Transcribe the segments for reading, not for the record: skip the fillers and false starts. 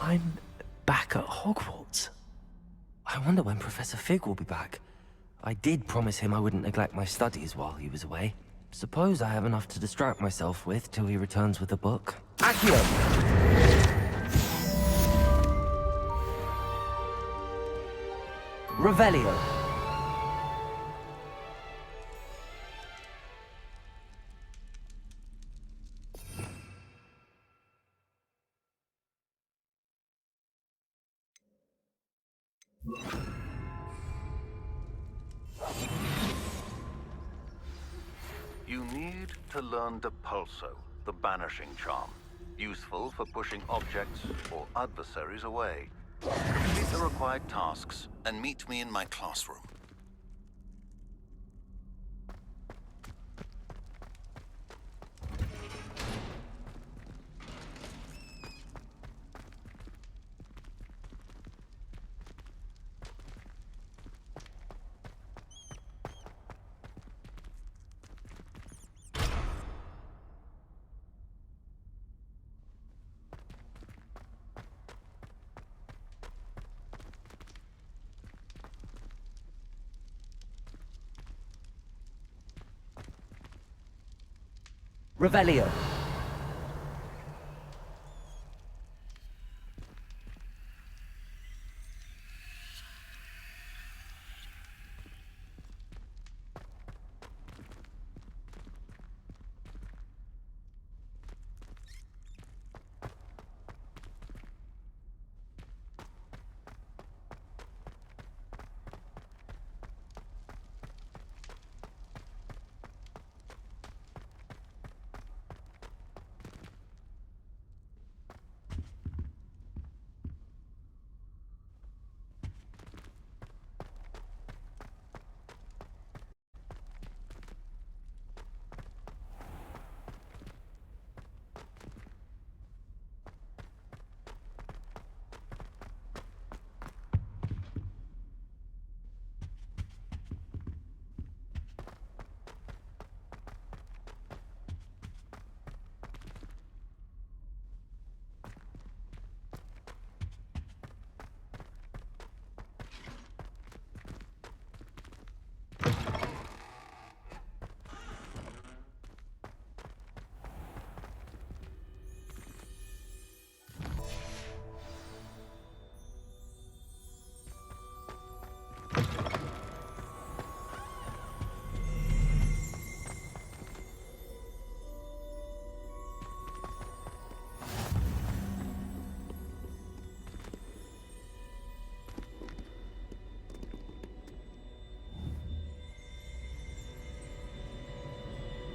I'm back at Hogwarts. I wonder when Professor Fig will be back. I did promise him I wouldn't neglect my studies while he was away. Suppose I have enough to distract myself with till he returns with a book. Accio! Revelio. You need to learn Depulso, the banishing charm. Useful for pushing objects or adversaries away. Complete the required tasks and meet me in my classroom. Revelio.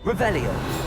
Revelio.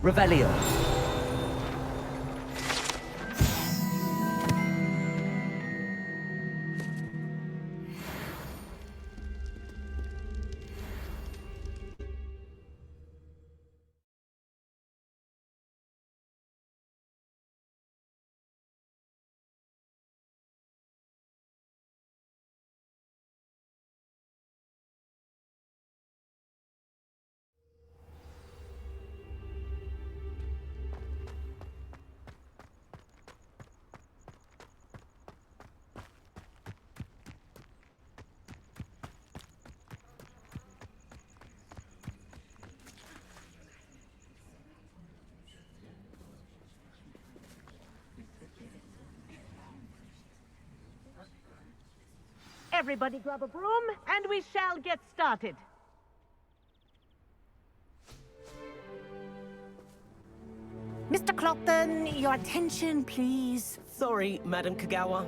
Revelio. Everybody grab a broom, and we shall get started. Mr. Clockton, your attention, please. Sorry, Madam Kagawa.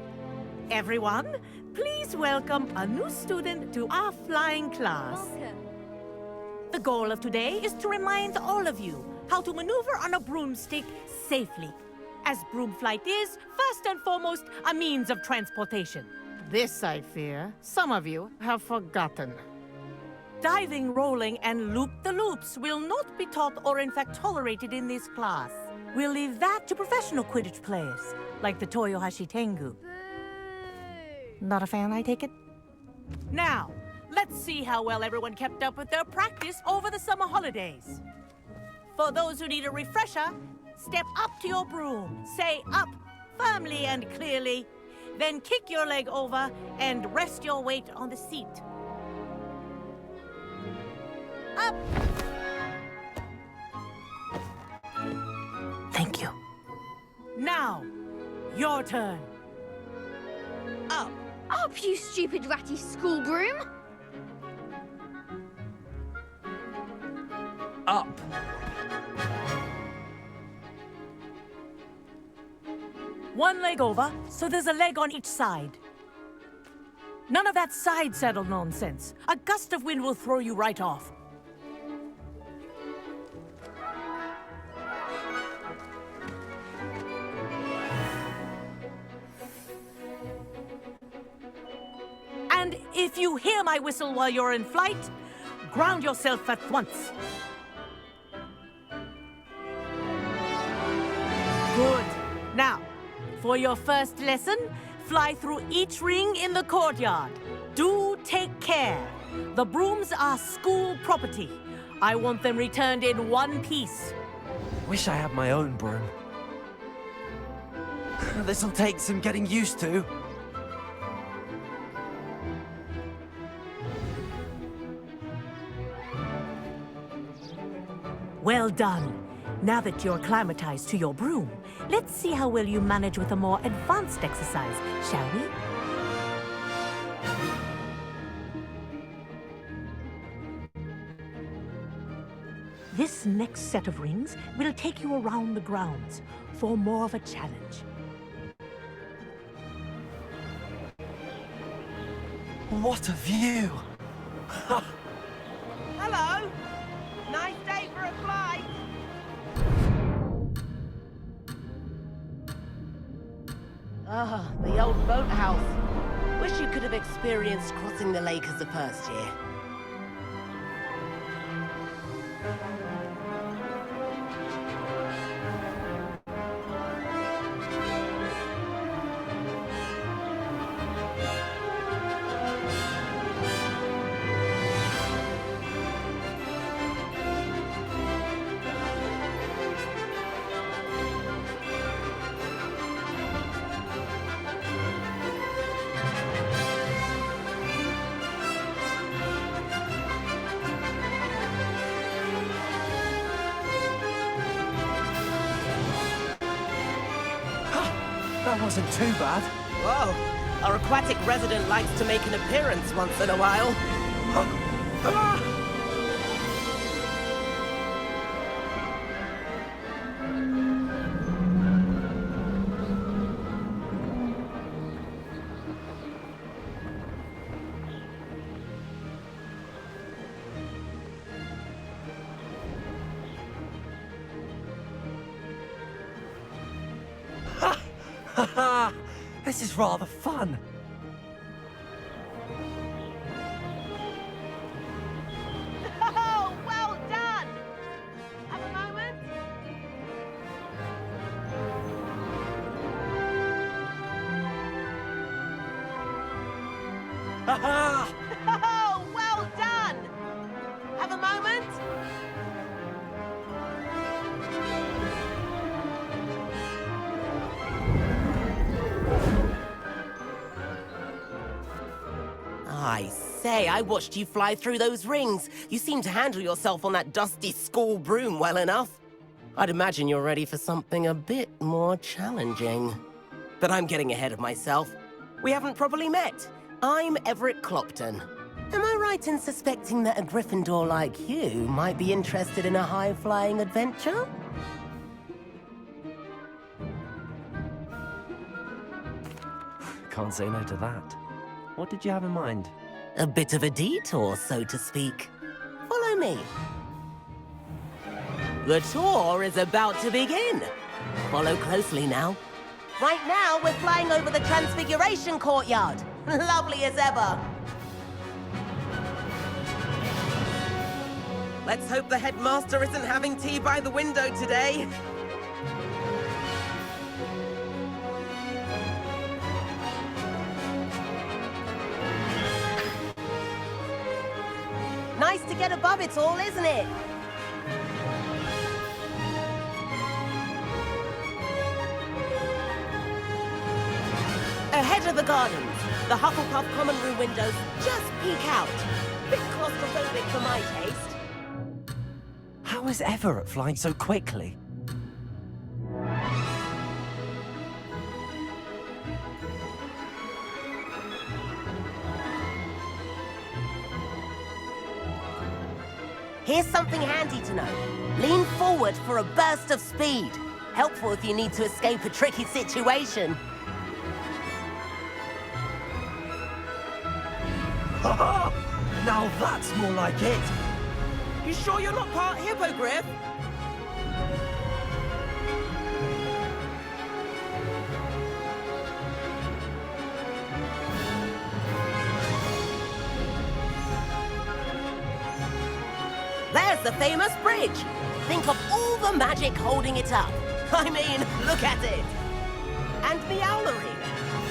Everyone, please please welcome a new student to our flying class. The goal of today is to remind all of you how to maneuver on a broomstick safely, as broom flight is, first and foremost, a means of transportation. This, I fear, some of you have forgotten. Diving, rolling, and loop-the-loops will not be taught or in fact tolerated in this class. We'll leave that to professional Quidditch players, like the Toyohashi Tengu. Not a fan, I take it? Now, let's see how well everyone kept up with their practice over the summer holidays. For those who need a refresher, step up to your broom, say up firmly and clearly, then kick your leg over and rest your weight on the seat. Up! Thank you. Now, your turn. Up. Up, you stupid ratty school broom! Up. One leg over, so there's a leg on each side. None of that side saddle nonsense. A gust of wind will throw you right off. And if you hear my whistle while you're in flight, ground yourself at once. Good. Now, for your first lesson, fly through each ring in the courtyard. Do take care. The brooms are school property. I want them returned in one piece. Wish I had my own broom. This'll take some getting used to. Well done. Now that you're acclimatized to your broom, let's see how well you manage with a more advanced exercise, shall we? This next set of rings will take you around the grounds for more of a challenge. What a view! Hello! Nice day for a flight! Ah, the old boathouse. Wish you could have experienced crossing the lake as a first year. That wasn't too bad. Whoa, our aquatic resident likes to make an appearance once in a while. Haha! This is rather fun. Oh, well done! Have a moment? Haha! Oh, well done! Have a moment? I say, I watched you fly through those rings. You seem to handle yourself on that dusty school broom well enough. I'd imagine you're ready for something a bit more challenging. But I'm getting ahead of myself. We haven't properly met. I'm Everett Clopton. Am I right in suspecting that a Gryffindor like you might be interested in a high-flying adventure? Can't say no to that. What did you have in mind? A bit of a detour, so to speak. Follow me. The tour is about to begin. Follow closely now. Right now, we're flying over the Transfiguration Courtyard. Lovely as ever. Let's hope the headmaster isn't having tea by the window today. Nice to get above it all, isn't it? Ahead of the gardens, the Hufflepuff common room windows just peek out. Bit claustrophobic for my taste. How is Everett flying so quickly? Here's something handy to know. Lean forward for a burst of speed. Helpful if you need to escape a tricky situation. Now that's more like it! You sure you're not part hippogriff? There's the famous bridge. Think of all the magic holding it up. I mean, look at it. And the owlery.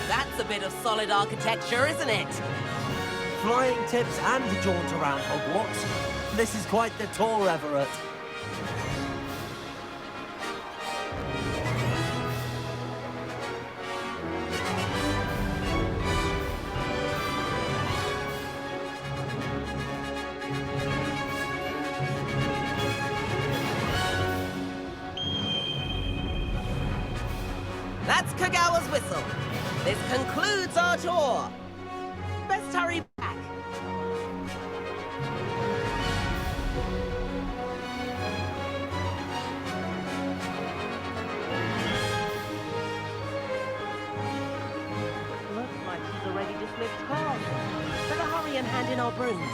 That's a bit of solid architecture, isn't it? Flying tips and a jaunt around Hogwarts. This is quite the tour, Everett. That's Kagawa's whistle. This concludes our tour. Best hurry back. Looks like she's already dismissed cars. Better hurry and hand in our brooms.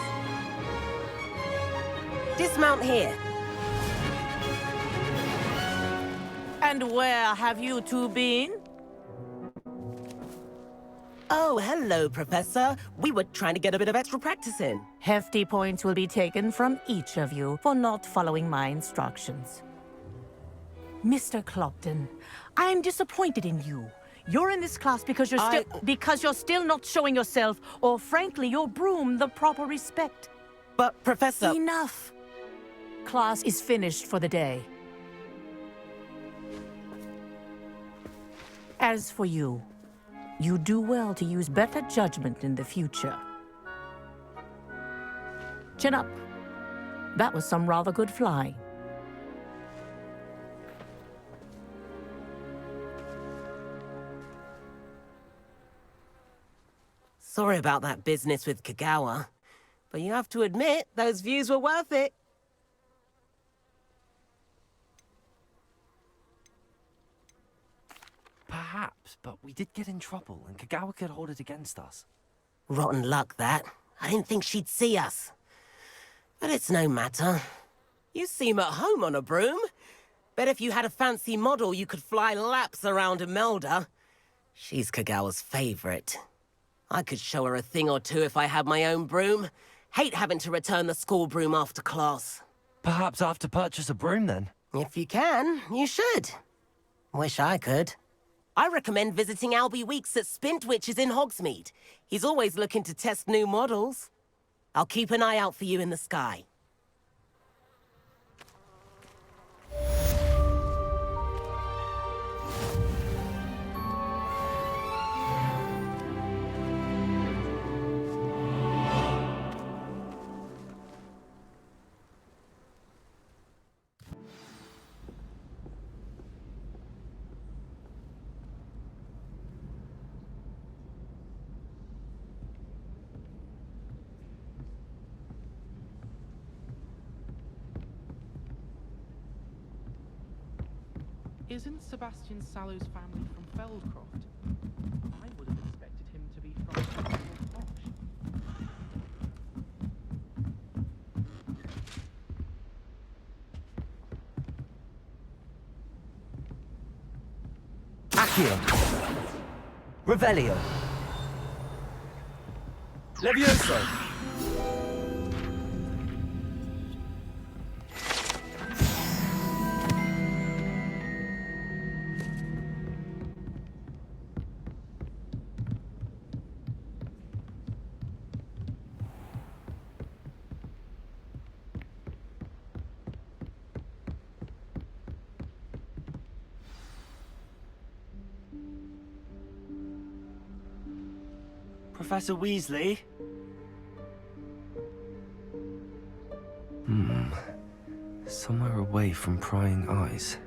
Dismount here. And where have you two been? Oh, hello, Professor. We were trying to get a bit of extra practice in. Hefty points will be taken from each of you for not following my instructions. Mr. Clopton, I'm disappointed in you. You're in this class because you're still not showing yourself, or frankly, your broom the proper respect. But, Professor... Enough. Class is finished for the day. As for you, you do well to use better judgment in the future. Chin up. That was some rather good flying. Sorry about that business with Kagawa, but you have to admit, those views were worth it. Perhaps, but we did get in trouble, and Kagawa could hold it against us. Rotten luck, that. I didn't think she'd see us. But it's no matter. You seem at home on a broom. Bet if you had a fancy model, you could fly laps around Imelda. She's Kagawa's favorite. I could show her a thing or two if I had my own broom. Hate having to return the school broom after class. Perhaps I have to purchase a broom, then? If you can, you should. Wish I could. I recommend visiting Albie Weeks at Spintwitches in Hogsmeade. He's always looking to test new models. I'll keep an eye out for you in the sky. Isn't Sebastian Sallow's family from Feldcroft? I would have expected him to be from Hufflepuff. Accio. Revelio. Levioso. Professor Weasley? Somewhere away from prying eyes.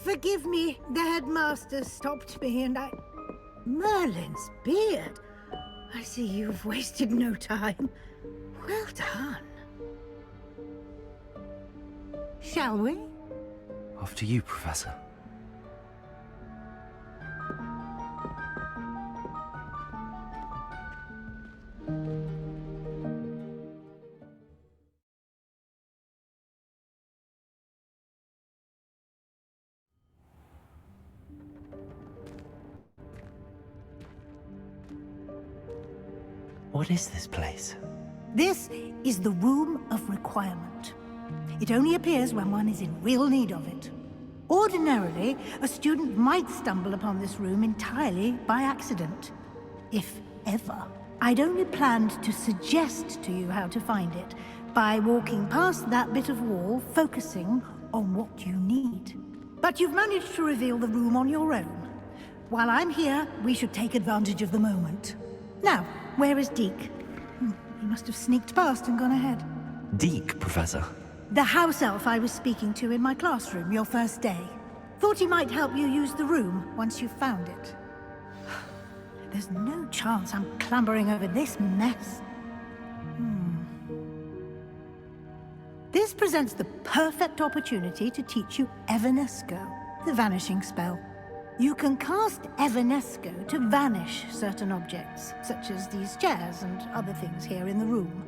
Forgive me, the headmaster stopped me and I... Merlin's beard. I see you've wasted no time. Well done. Shall we? After you, Professor. What is this place? This is the Room of Requirement. It only appears when one is in real need of it. Ordinarily, a student might stumble upon this room entirely by accident. If ever. I'd only planned to suggest to you how to find it by walking past that bit of wall, focusing on what you need. But you've managed to reveal the room on your own. While I'm here, we should take advantage of the moment. Now, where is Deke? He must have sneaked past and gone ahead. Deke, Professor. The house elf I was speaking to in my classroom your first day. Thought he might help you use the room once you've found it. There's no chance I'm clambering over this mess. This presents the perfect opportunity to teach you Evanesco, the vanishing spell. You can cast Evanesco to vanish certain objects, such as these chairs and other things here in the room.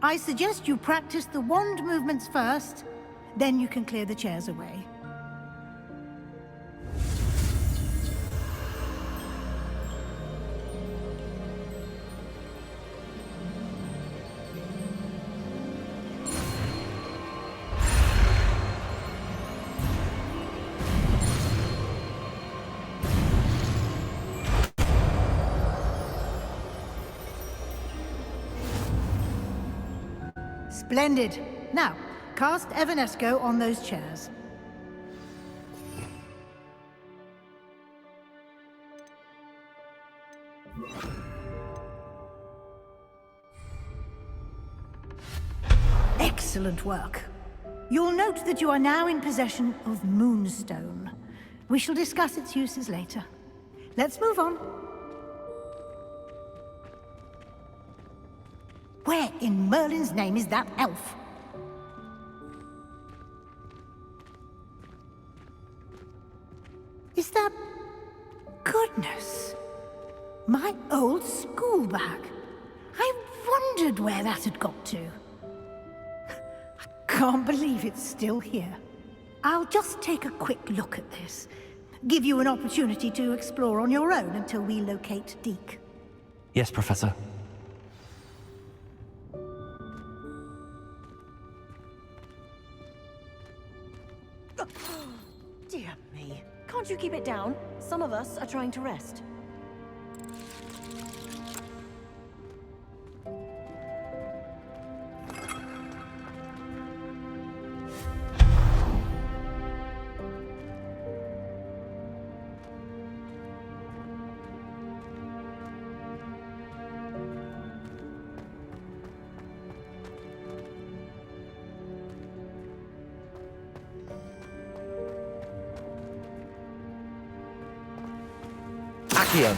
I suggest you practice the wand movements first, then you can clear the chairs away. Splendid. Now, cast Evanesco on those chairs. Excellent work. You'll note that you are now in possession of Moonstone. We shall discuss its uses later. Let's move on. Where in Merlin's name is that elf? Is that... Goodness! My old school bag. I wondered where that had got to. I can't believe it's still here. I'll just take a quick look at this. Give you an opportunity to explore on your own until we locate Deke. Yes, Professor. Dear me. Can't you keep it down? Some of us are trying to rest. Accio.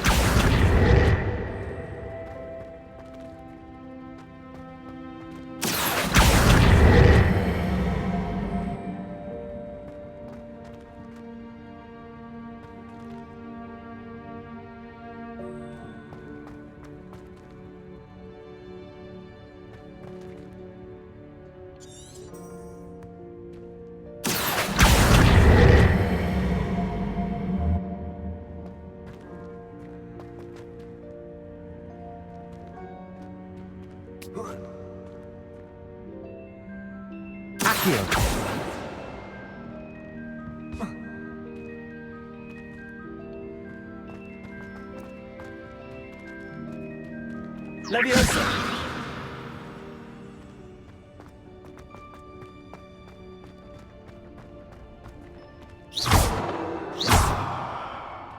Leviosa!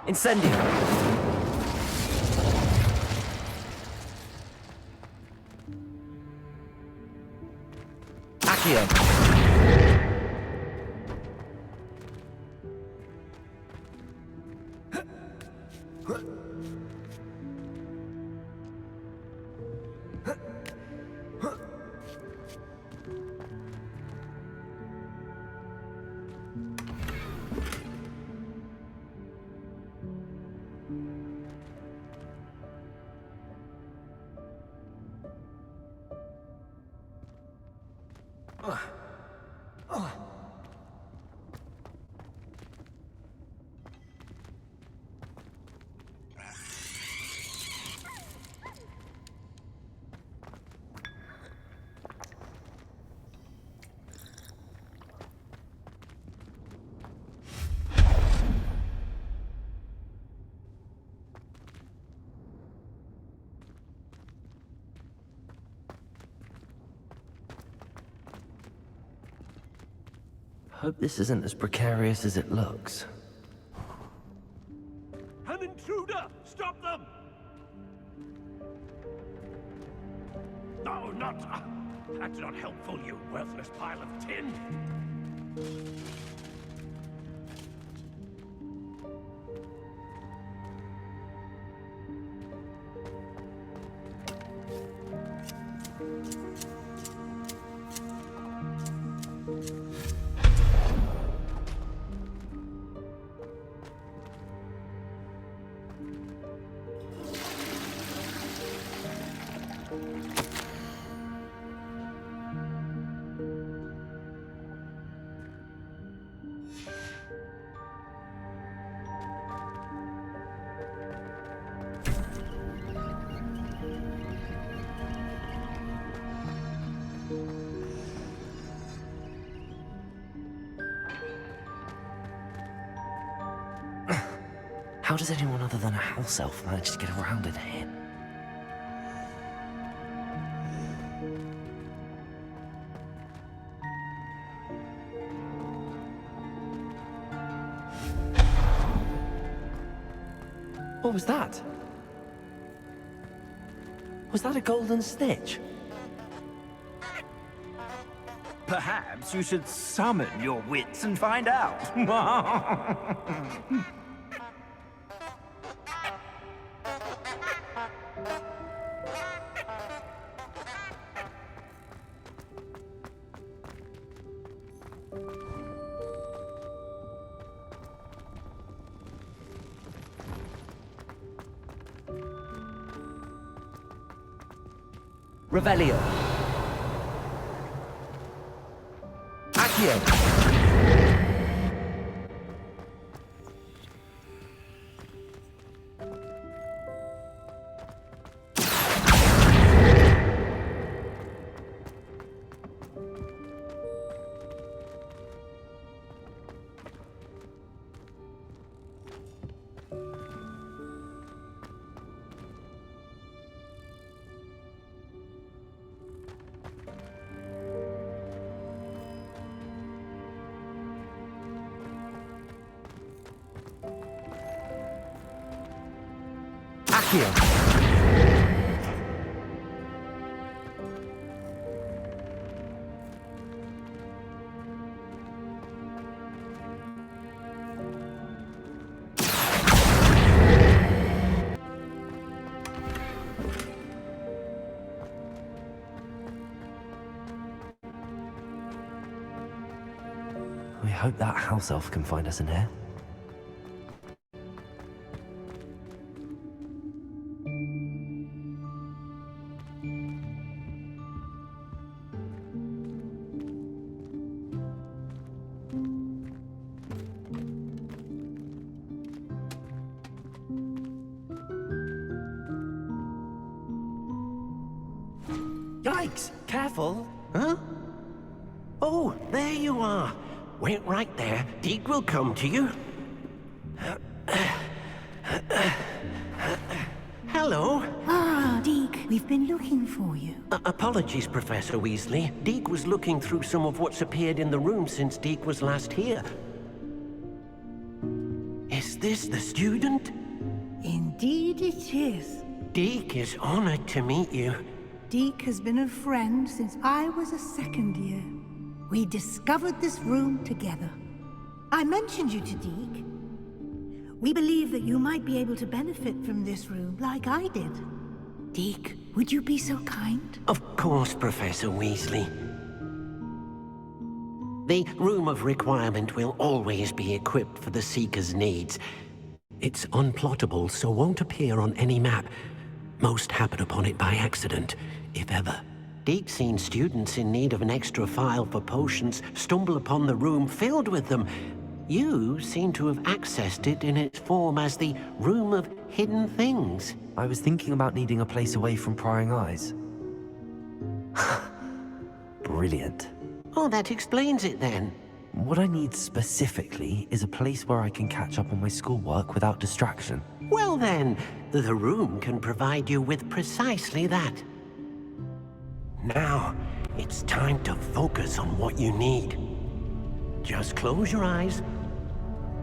Incendio! Accio! Hope this isn't as precarious as it looks. An intruder! Stop them! No, not... that's not helpful, you worthless pile of tin! How does anyone other than a house elf manage to get around in here? What was that? Was that a golden snitch? Perhaps you should summon your wits and find out. Revelio. Accio. Accio. We hope that house elf can find us in here. Yikes! Careful! Huh? Oh, there you are. Wait right there. Deed will come to you. Hello? Ah, Deke, we've been looking for you. Apologies, Professor Weasley. Deke was looking through some of what's appeared in the room since Deke was last here. Is this the student? Indeed it is. Deke is honored to meet you. Deke has been a friend since I was a second year. We discovered this room together. I mentioned you to Deke. We believe that you might be able to benefit from this room like I did. Deke, would you be so kind? Of course, Professor Weasley. The Room of Requirement will always be equipped for the Seeker's needs. It's unplottable, so won't appear on any map. Most happen upon it by accident, if ever. Deke's seen students in need of an extra file for potions stumble upon the room filled with them. You seem to have accessed it in its form as the Room of Hidden Things. I was thinking about needing a place away from prying eyes. Brilliant. Oh, that explains it then. What I need specifically is a place where I can catch up on my schoolwork without distraction. Well then, the room can provide you with precisely that. Now, it's time to focus on what you need. Just close your eyes.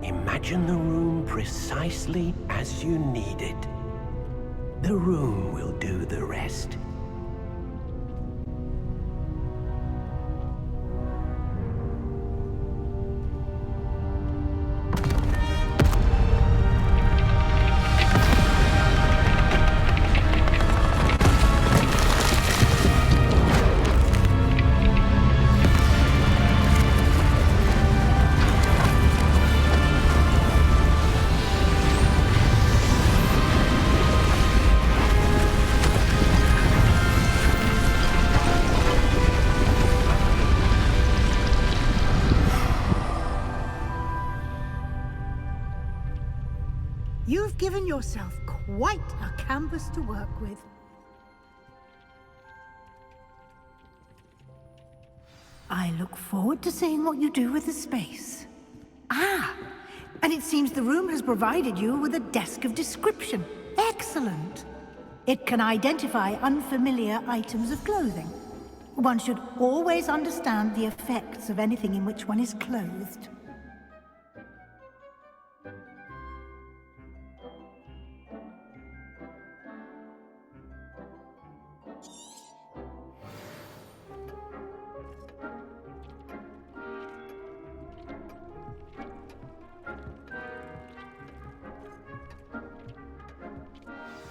Imagine the room precisely as you need it. The room will do the rest. You've given yourself quite a canvas to work with. I look forward to seeing what you do with the space. Ah, and it seems the room has provided you with a desk of description. Excellent. It can identify unfamiliar items of clothing. One should always understand the effects of anything in which one is clothed.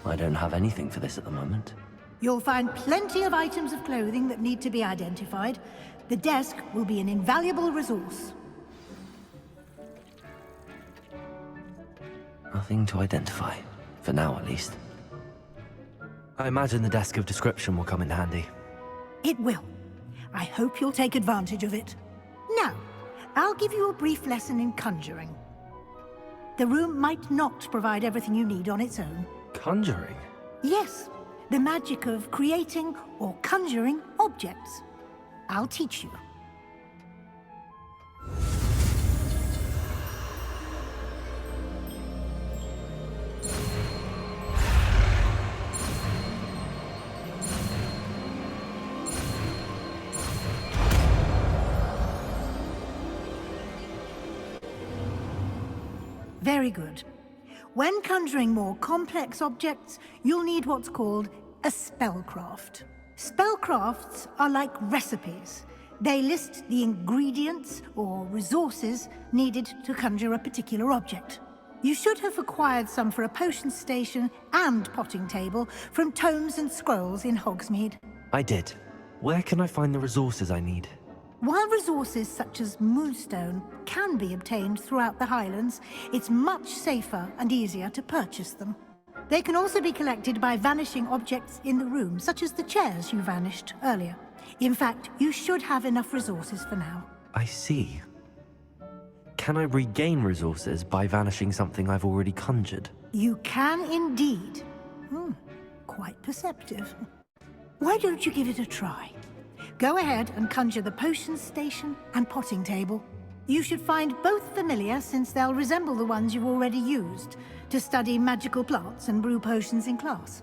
I don't have anything for this at the moment. You'll find plenty of items of clothing that need to be identified. The desk will be an invaluable resource. Nothing to identify, for now at least. I imagine the desk of description will come in handy. It will. I hope you'll take advantage of it. Now, I'll give you a brief lesson in conjuring. The room might not provide everything you need on its own. Conjuring? Yes, the magic of creating or conjuring objects. I'll teach you. Very good. When conjuring more complex objects, you'll need what's called a spellcraft. Spellcrafts are like recipes. They list the ingredients or resources needed to conjure a particular object. You should have acquired some for a potion station and potting table from tomes and scrolls in Hogsmeade. I did. Where can I find the resources I need? While resources such as moonstone can be obtained throughout the Highlands, it's much safer and easier to purchase them. They can also be collected by vanishing objects in the room, such as the chairs you vanished earlier. In fact, you should have enough resources for now. I see. Can I regain resources by vanishing something I've already conjured? You can indeed. Quite perceptive. Why don't you give it a try? Go ahead and conjure the potion station and potting table. You should find both familiar, since they'll resemble the ones you've already used to study magical plants and brew potions in class.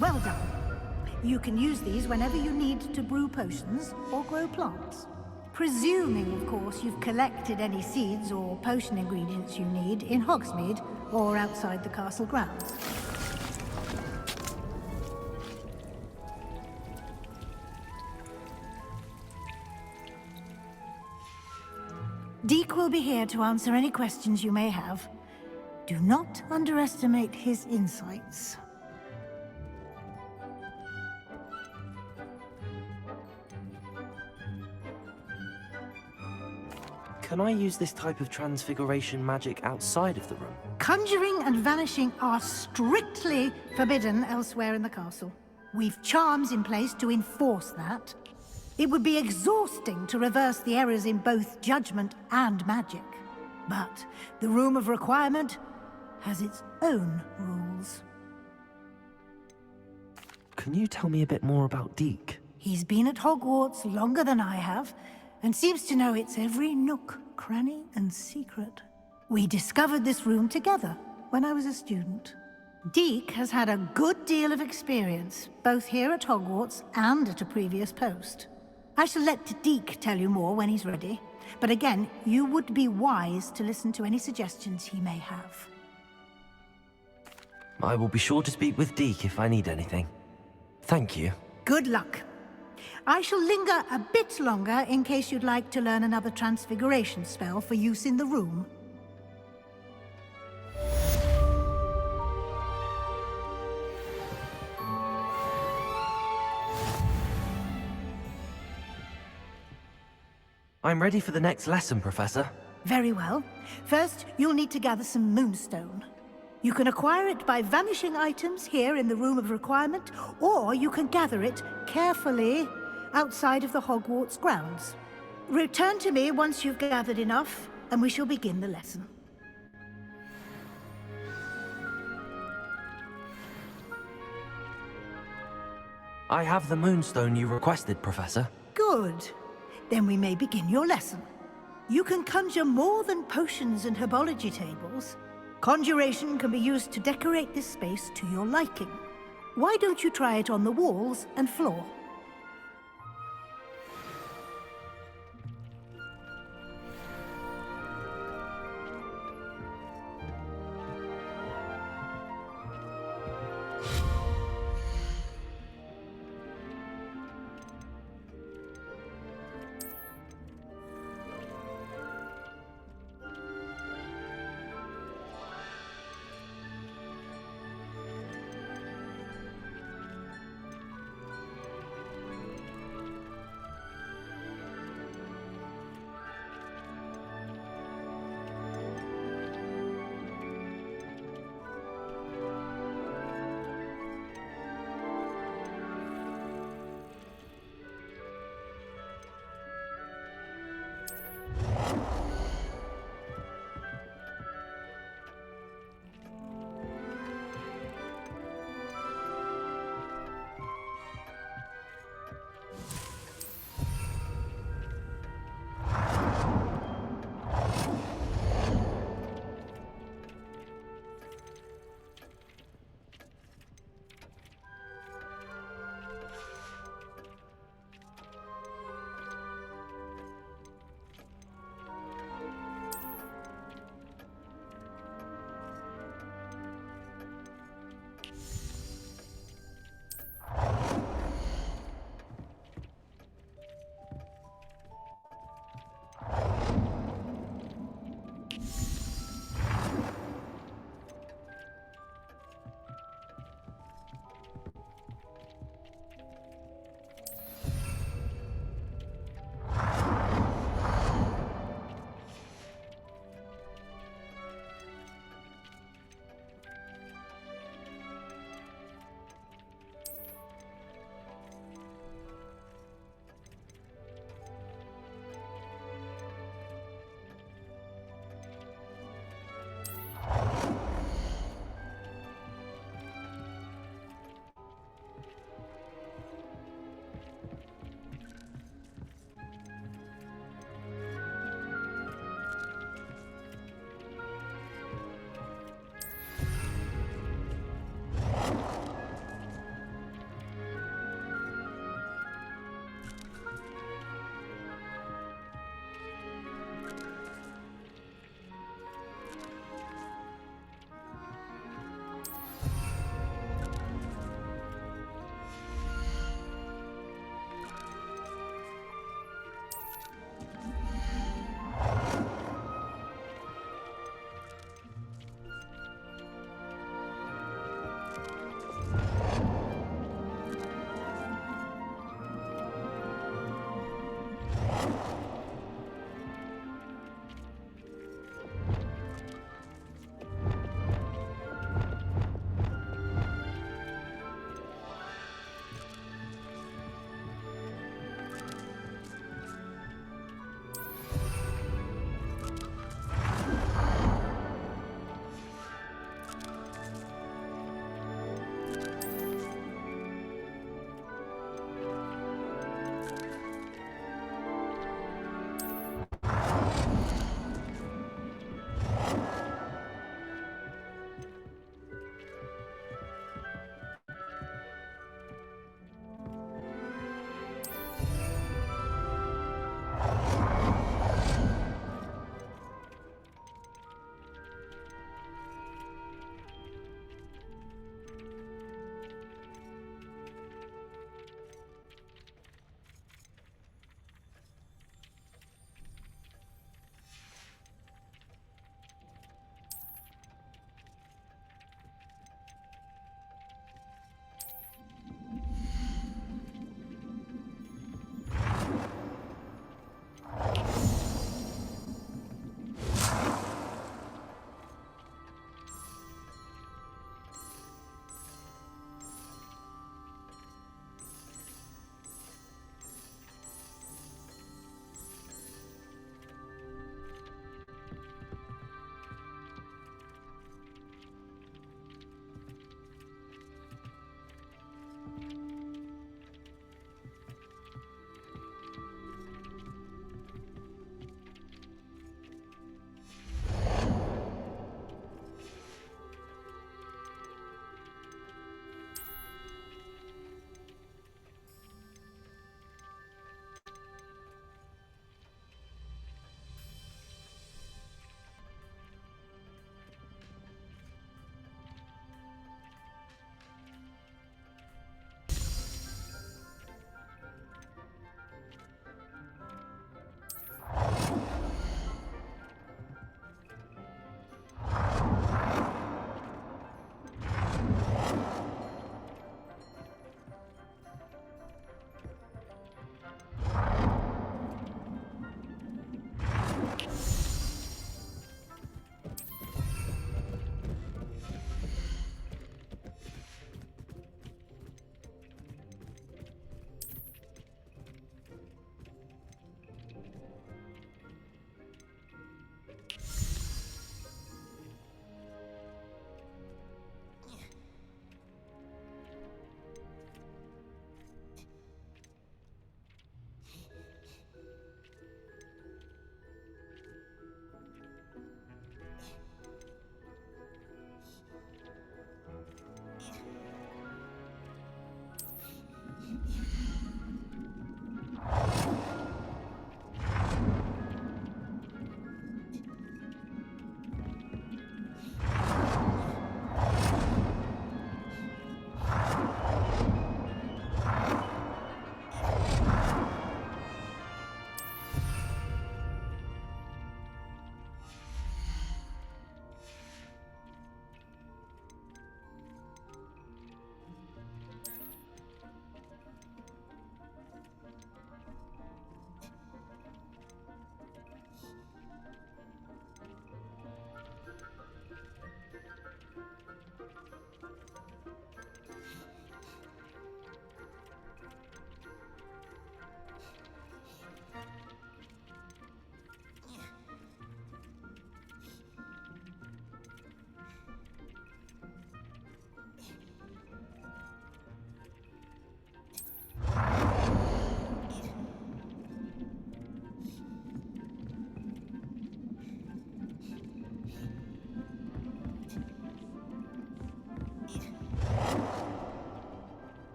Well done. You can use these whenever you need to brew potions or grow plants. Presuming, of course, you've collected any seeds or potion ingredients you need in Hogsmeade or outside the castle grounds. Deek will be here to answer any questions you may have. Do not underestimate his insights. Can I use this type of transfiguration magic outside of the room? Conjuring and vanishing are strictly forbidden elsewhere in the castle. We've charms in place to enforce that. It would be exhausting to reverse the errors in both judgment and magic. But the Room of Requirement has its own rules. Can you tell me a bit more about Deek? He's been at Hogwarts longer than I have, and seems to know its every nook, cranny, and secret. We discovered this room together when I was a student. Deek has had a good deal of experience, both here at Hogwarts and at a previous post. I shall let Deek tell you more when he's ready, but again, you would be wise to listen to any suggestions he may have. I will be sure to speak with Deek if I need anything. Thank you. Good luck. I shall linger a bit longer in case you'd like to learn another transfiguration spell for use in the room. I'm ready for the next lesson, Professor. Very well. First, you'll need to gather some moonstone. You can acquire it by vanishing items here in the Room of Requirement, or you can gather it carefully outside of the Hogwarts grounds. Return to me once you've gathered enough, and we shall begin the lesson. I have the moonstone you requested, Professor. Good. Then we may begin your lesson. You can conjure more than potions and herbology tables. Conjuration can be used to decorate this space to your liking. Why don't you try it on the walls and floor?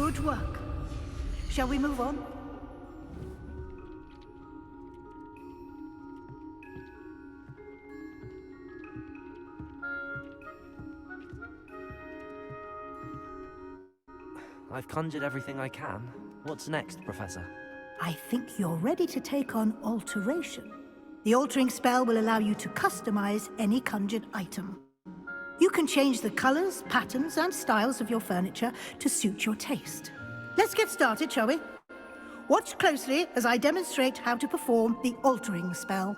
Good work. Shall we move on? I've conjured everything I can. What's next, Professor? I think you're ready to take on alteration. The altering spell will allow you to customize any conjured item. You can change the colors, patterns, and styles of your furniture to suit your taste. Let's get started, shall we? Watch closely as I demonstrate how to perform the altering spell.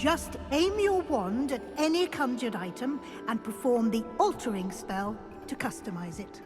Just aim your wand at any conjured item and perform the altering spell to customize it.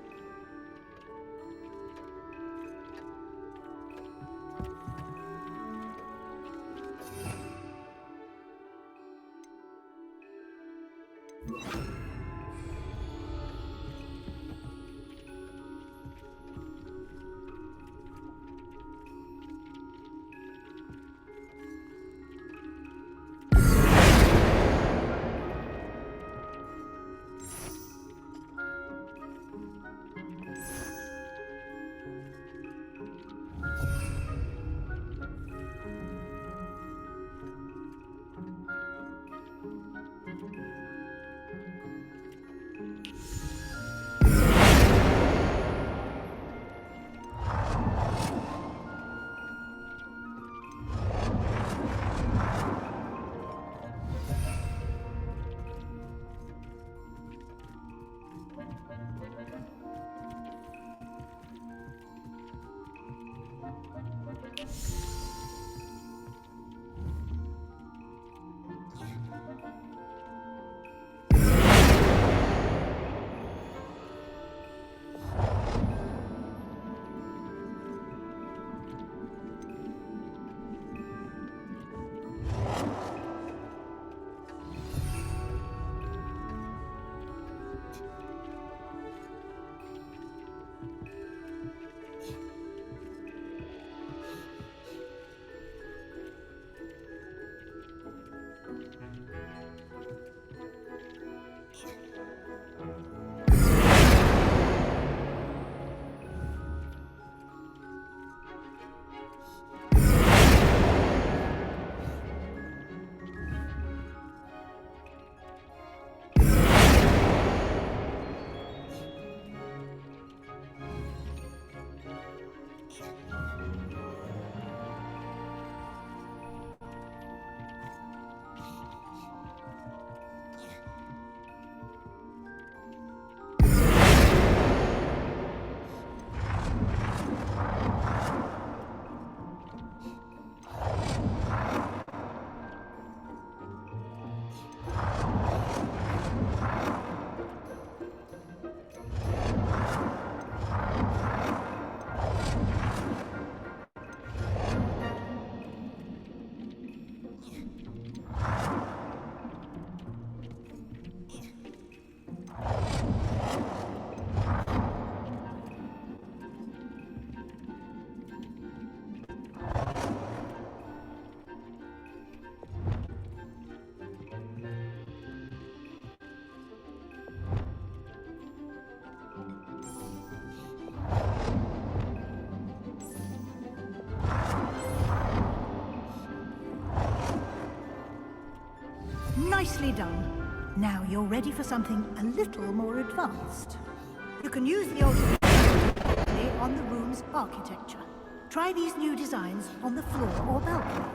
Nicely done. Now you're ready for something a little more advanced. You can use the altering on the room's architecture. Try these new designs on the floor or balcony.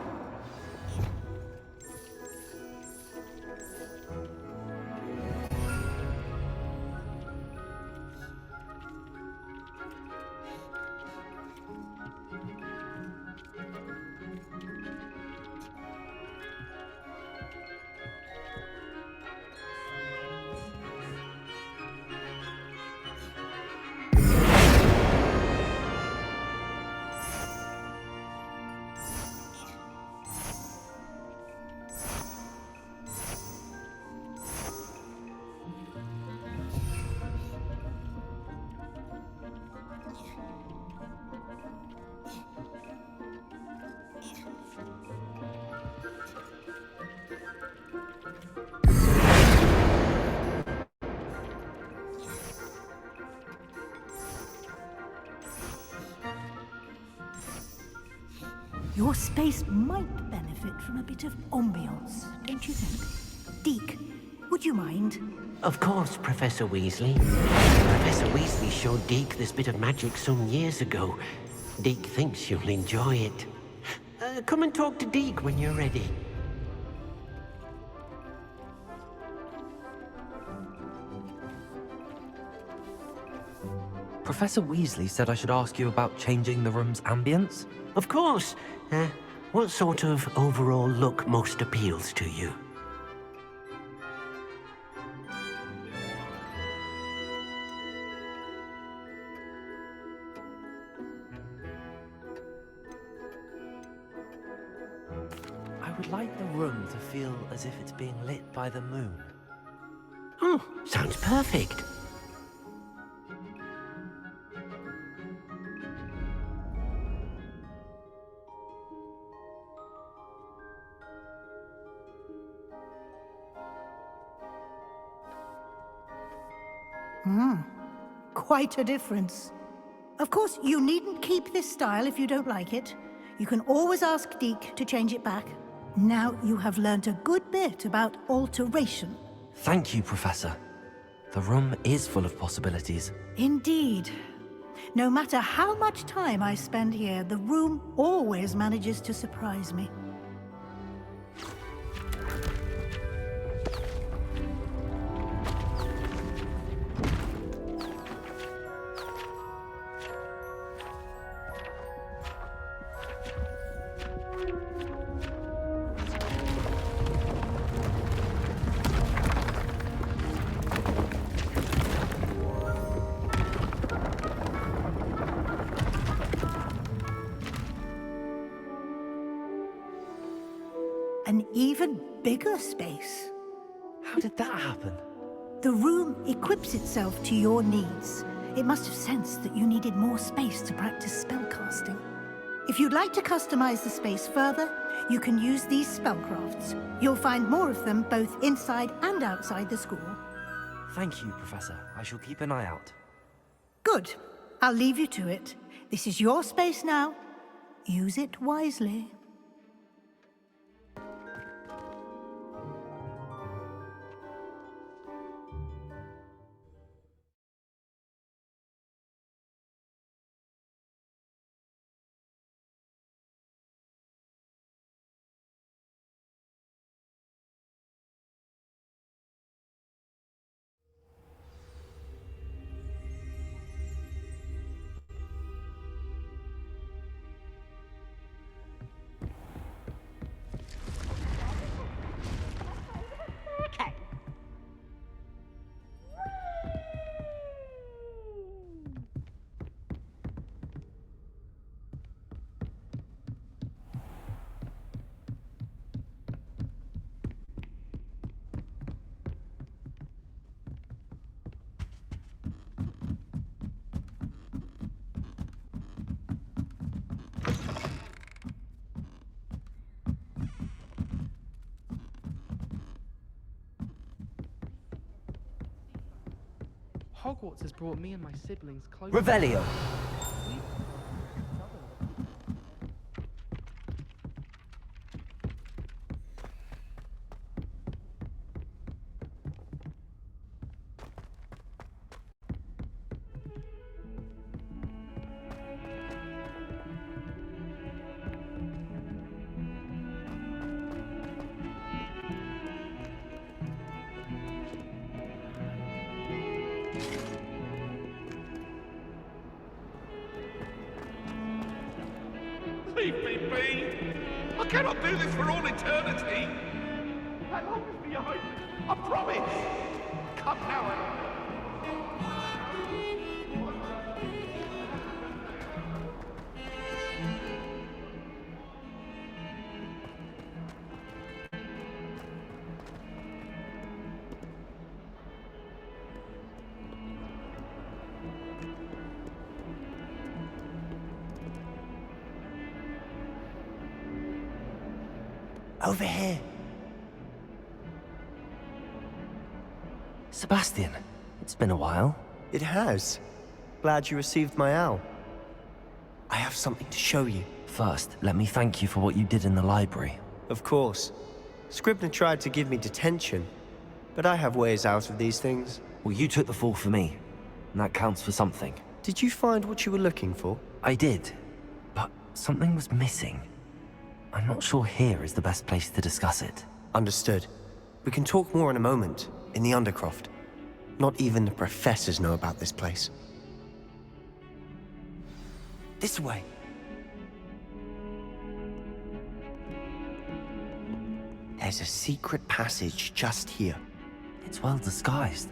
Your space might benefit from a bit of ambiance, don't you think? Deke, would you mind? Of course, Professor Weasley. Professor Weasley showed Deke this bit of magic some years ago. Deke thinks you'll enjoy it. Come and talk to Deke when you're ready. Professor Weasley said I should ask you about changing the room's ambience? Of course. What sort of overall look most appeals to you? I would like the room to feel as if it's being lit by the moon. Oh, sounds perfect. Quite a difference. Of course, you needn't keep this style if you don't like it. You can always ask Deke to change it back. Now you have learnt a good bit about alteration. Thank you, Professor. The room is full of possibilities. Indeed. No matter how much time I spend here, the room always manages to surprise me. An even bigger space. How did that happen? The room equips itself to your needs. It must have sensed that you needed more space to practice spellcasting. If you'd like to customize the space further, you can use these spellcrafts. You'll find more of them both inside and outside the school. Thank you, Professor. I shall keep an eye out. Good. I'll leave you to it. This is your space now. Use it wisely. Hogwarts has brought me and my siblings closer. Revelio! Leave me be! I cannot do this for all eternity! That home is behind me, I promise! Come now, Over here. Sebastian, it's been a while. It has. Glad you received my owl. I have something to show you. First, let me thank you for what you did in the library. Of course. Scribner tried to give me detention, but I have ways out of these things. Well, you took the fall for me, and that counts for something. Did you find what you were looking for? I did, but something was missing. I'm not sure here is the best place to discuss it. Understood. We can talk more in a moment, in the Undercroft. Not even the professors know about this place. This way. There's a secret passage just here. It's well disguised.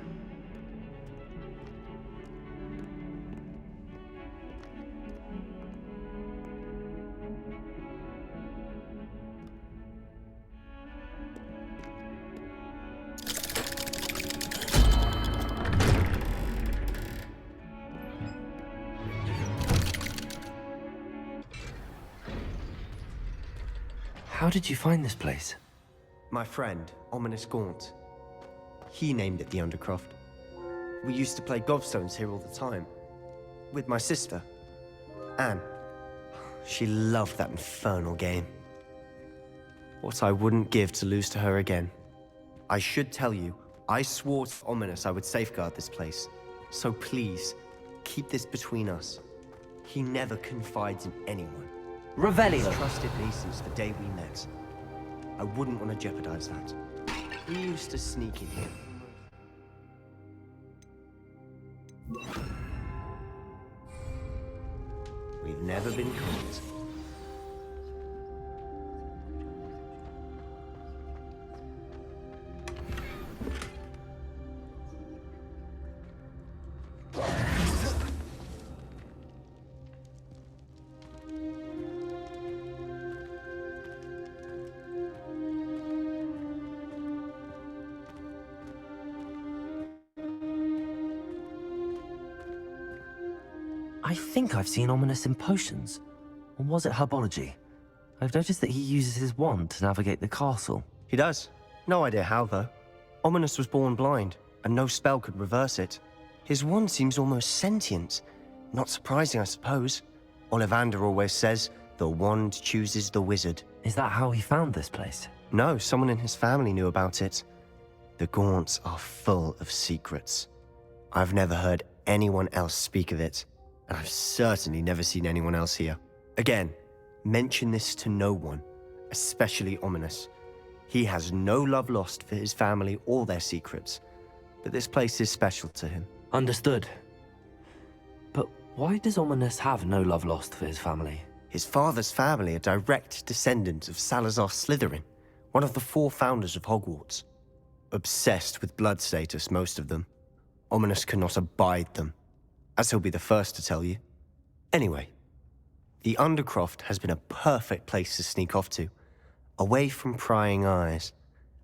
How did you find this place? My friend, Ominous Gaunt. He named it the Undercroft. We used to play gobstones here all the time. With my sister, Anne. She loved that infernal game. What I wouldn't give to lose to her again. I should tell you, I swore to Ominous I would safeguard this place. So please, keep this between us. He never confides in anyone. Revelio. He's trusted me since the day we met. I wouldn't want to jeopardize that. We used to sneak in here. We've never been caught. I think I've seen Ominous in potions. Or was it herbology? I've noticed that he uses his wand to navigate the castle. He does. No idea how, though. Ominous was born blind, and no spell could reverse it. His wand seems almost sentient. Not surprising, I suppose. Ollivander always says, the wand chooses the wizard. Is that how he found this place? No, someone in his family knew about it. The Gaunts are full of secrets. I've never heard anyone else speak of it, and I've certainly never seen anyone else here. Again, mention this to no one, especially Ominous. He has no love lost for his family or their secrets, but this place is special to him. Understood. But why does Ominous have no love lost for his family? His father's family are direct descendants of Salazar Slytherin, one of the 4 founders of Hogwarts. Obsessed with blood status, most of them. Ominous cannot abide them, as he'll be the first to tell you. Anyway, the Undercroft has been a perfect place to sneak off to, away from prying eyes,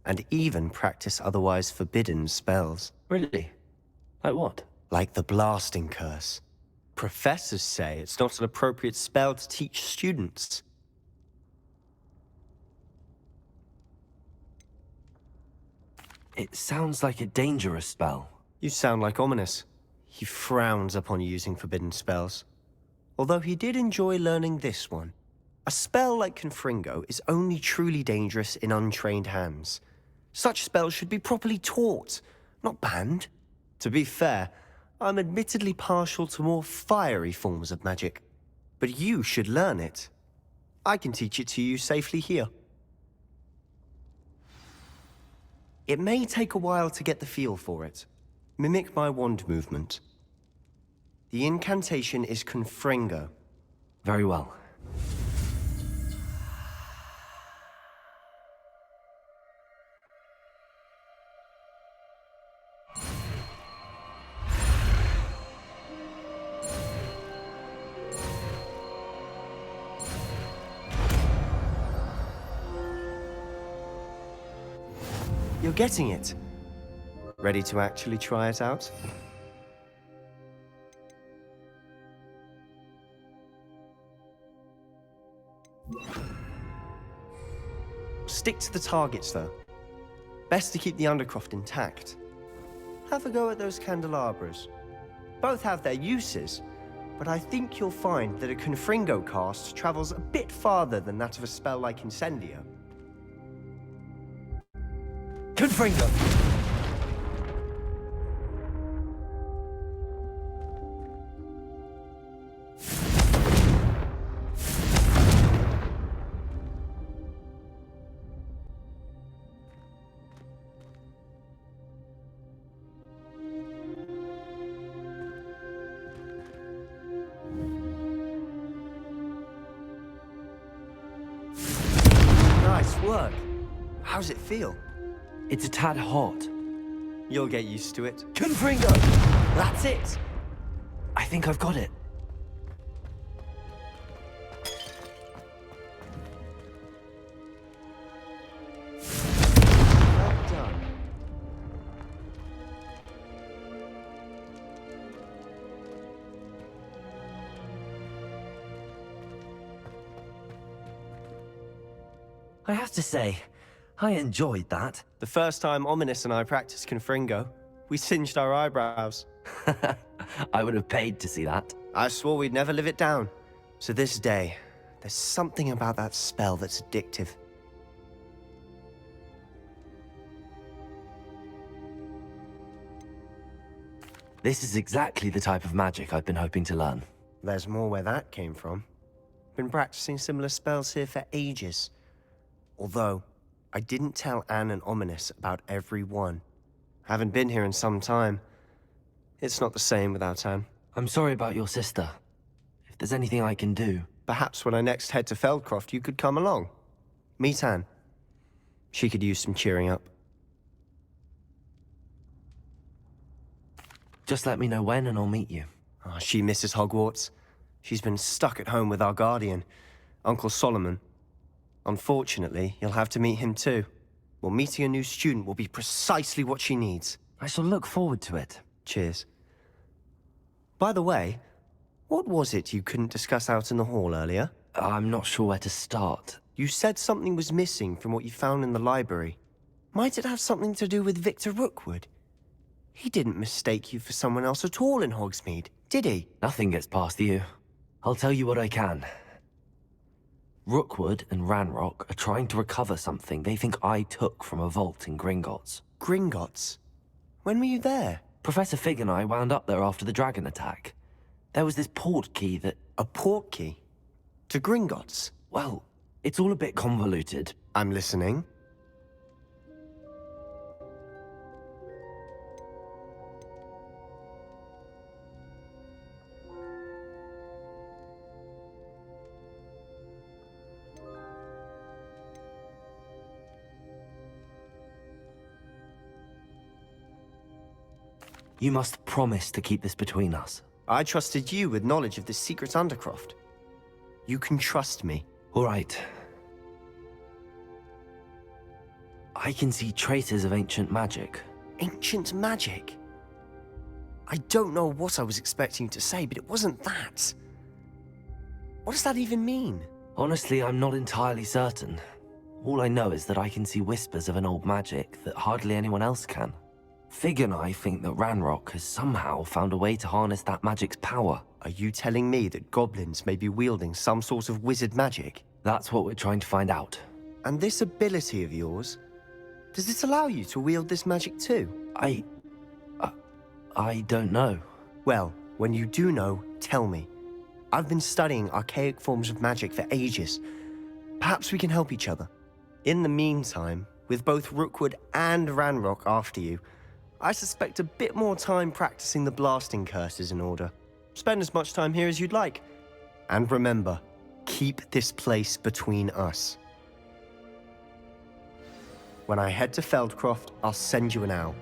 and even practice otherwise forbidden spells. Really? Like what? Like the Blasting Curse. Professors say it's not an appropriate spell to teach students. It sounds like a dangerous spell. You sound like Ominous. He frowns upon using forbidden spells. Although he did enjoy learning this one. A spell like Confringo is only truly dangerous in untrained hands. Such spells should be properly taught, not banned. To be fair, I'm admittedly partial to more fiery forms of magic. But you should learn it. I can teach it to you safely here. It may take a while to get the feel for it. Mimic my wand movement. The incantation is Confringo. Very well. You're getting it. Ready to actually try it out? Stick to the targets, though. Best to keep the Undercroft intact. Have a go at those candelabras. Both have their uses, but I think you'll find that a Confringo cast travels a bit farther than that of a spell like Incendio. Confringo! Nice work. How's it feel? It's a tad hot. You'll get used to it. Confringo! That's it! I think I've got it. Well done. I have to say, I enjoyed that. The first time Ominous and I practiced Confringo, we singed our eyebrows. I would have paid to see that. I swore we'd never live it down. So this day, there's something about that spell that's addictive. This is exactly the type of magic I've been hoping to learn. There's more where that came from. Been practicing similar spells here for ages. Although, I didn't tell Anne and Ominous about every one. Haven't been here in some time. It's not the same without Anne. I'm sorry about your sister. If there's anything I can do... Perhaps when I next head to Feldcroft, you could come along. Meet Anne. She could use some cheering up. Just let me know when and I'll meet you. Oh, she misses Hogwarts. She's been stuck at home with our guardian, Uncle Solomon. Unfortunately, you'll have to meet him too. Well, meeting a new student will be precisely what she needs. I shall look forward to it. Cheers. By the way, what was it you couldn't discuss out in the hall earlier? I'm not sure where to start. You said something was missing from what you found in the library. Might it have something to do with Victor Rookwood? He didn't mistake you for someone else at all in Hogsmeade, did he? Nothing gets past you. I'll tell you what I can. Rookwood and Ranrock are trying to recover something they think I took from a vault in Gringotts. Gringotts? When were you there? Professor Fig and I wound up there after the dragon attack. There was this port key that... A port key? To Gringotts? Well, it's all a bit convoluted. I'm listening. You must promise to keep this between us. I trusted you with knowledge of this secret undercroft. You can trust me. All right. I can see traces of ancient magic. Ancient magic? I don't know what I was expecting you to say, but it wasn't that. What does that even mean? Honestly, I'm not entirely certain. All I know is that I can see whispers of an old magic that hardly anyone else can. Fig and I think that Ranrock has somehow found a way to harness that magic's power. Are you telling me that goblins may be wielding some sort of wizard magic? That's what we're trying to find out. And this ability of yours, does it allow you to wield this magic too? I don't know. Well, when you do know, tell me. I've been studying archaic forms of magic for ages. Perhaps we can help each other. In the meantime, with both Rookwood and Ranrock after you, I suspect a bit more time practicing the blasting curse is in order. Spend as much time here as you'd like. And remember, keep this place between us. When I head to Feldcroft, I'll send you an owl.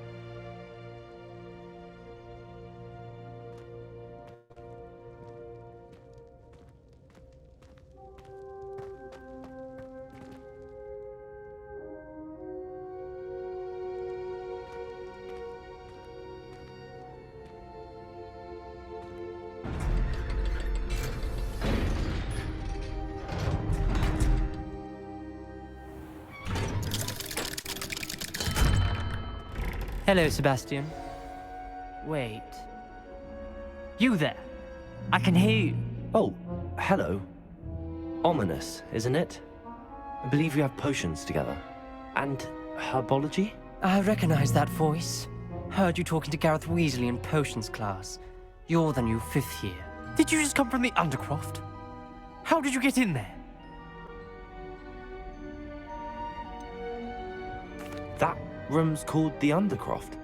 Hello, Sebastian. Wait. You there. I can hear you. Oh, hello. Ominous, isn't it? I believe we have potions together. And herbology? I recognize that voice. Heard you talking to Gareth Weasley in potions class. You're the new 5th year. Did you just come from the Undercroft? How did you get in there? That room's called the Undercroft.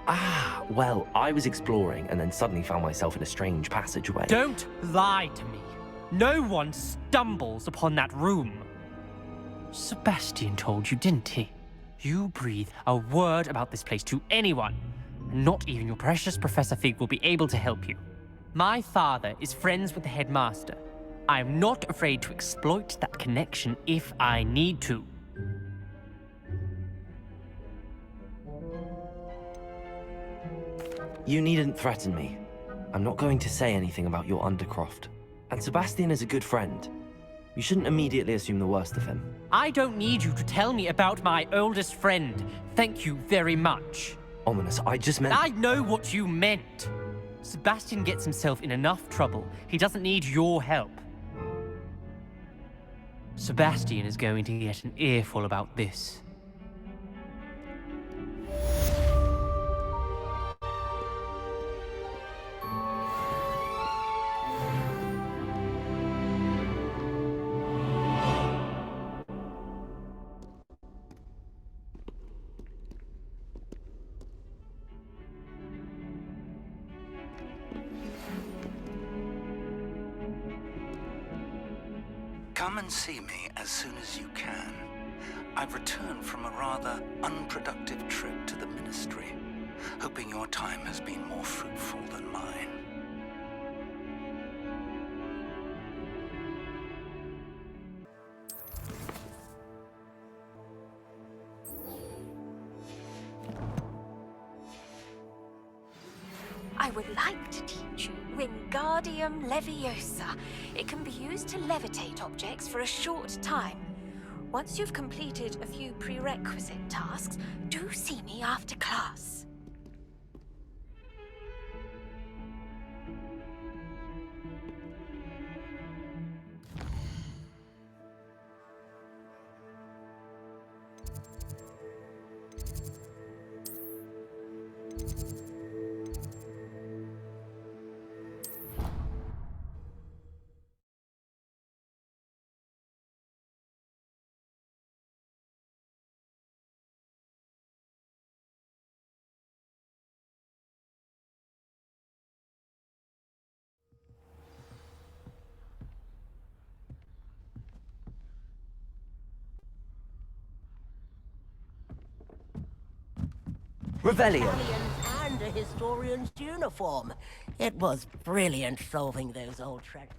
Ah, well, I was exploring and then suddenly found myself in a strange passageway. Don't lie to me. No one stumbles upon that room. Sebastian told you, didn't he? You breathe a word about this place to anyone, and not even your precious Professor Fig will be able to help you. My father is friends with the headmaster. I am not afraid to exploit that connection if I need to. You needn't threaten me. I'm not going to say anything about your Undercroft. And Sebastian is a good friend. You shouldn't immediately assume the worst of him. I don't need you to tell me about my oldest friend. Thank you very much. Ominous, I just meant... I know what you meant. Sebastian gets himself in enough trouble. He doesn't need your help. Sebastian is going to get an earful about this. Come and see me as soon as you can. I've returned from a rather unproductive trip to the Ministry, hoping your time has been more fruitful than mine. I would like to teach you Wingardium Leviosa. It can be used to levitate objects for a short time. Once you've completed a few prerequisite tasks, do see me after class. Revelio. And a historian's uniform. It was brilliant solving those old treasures.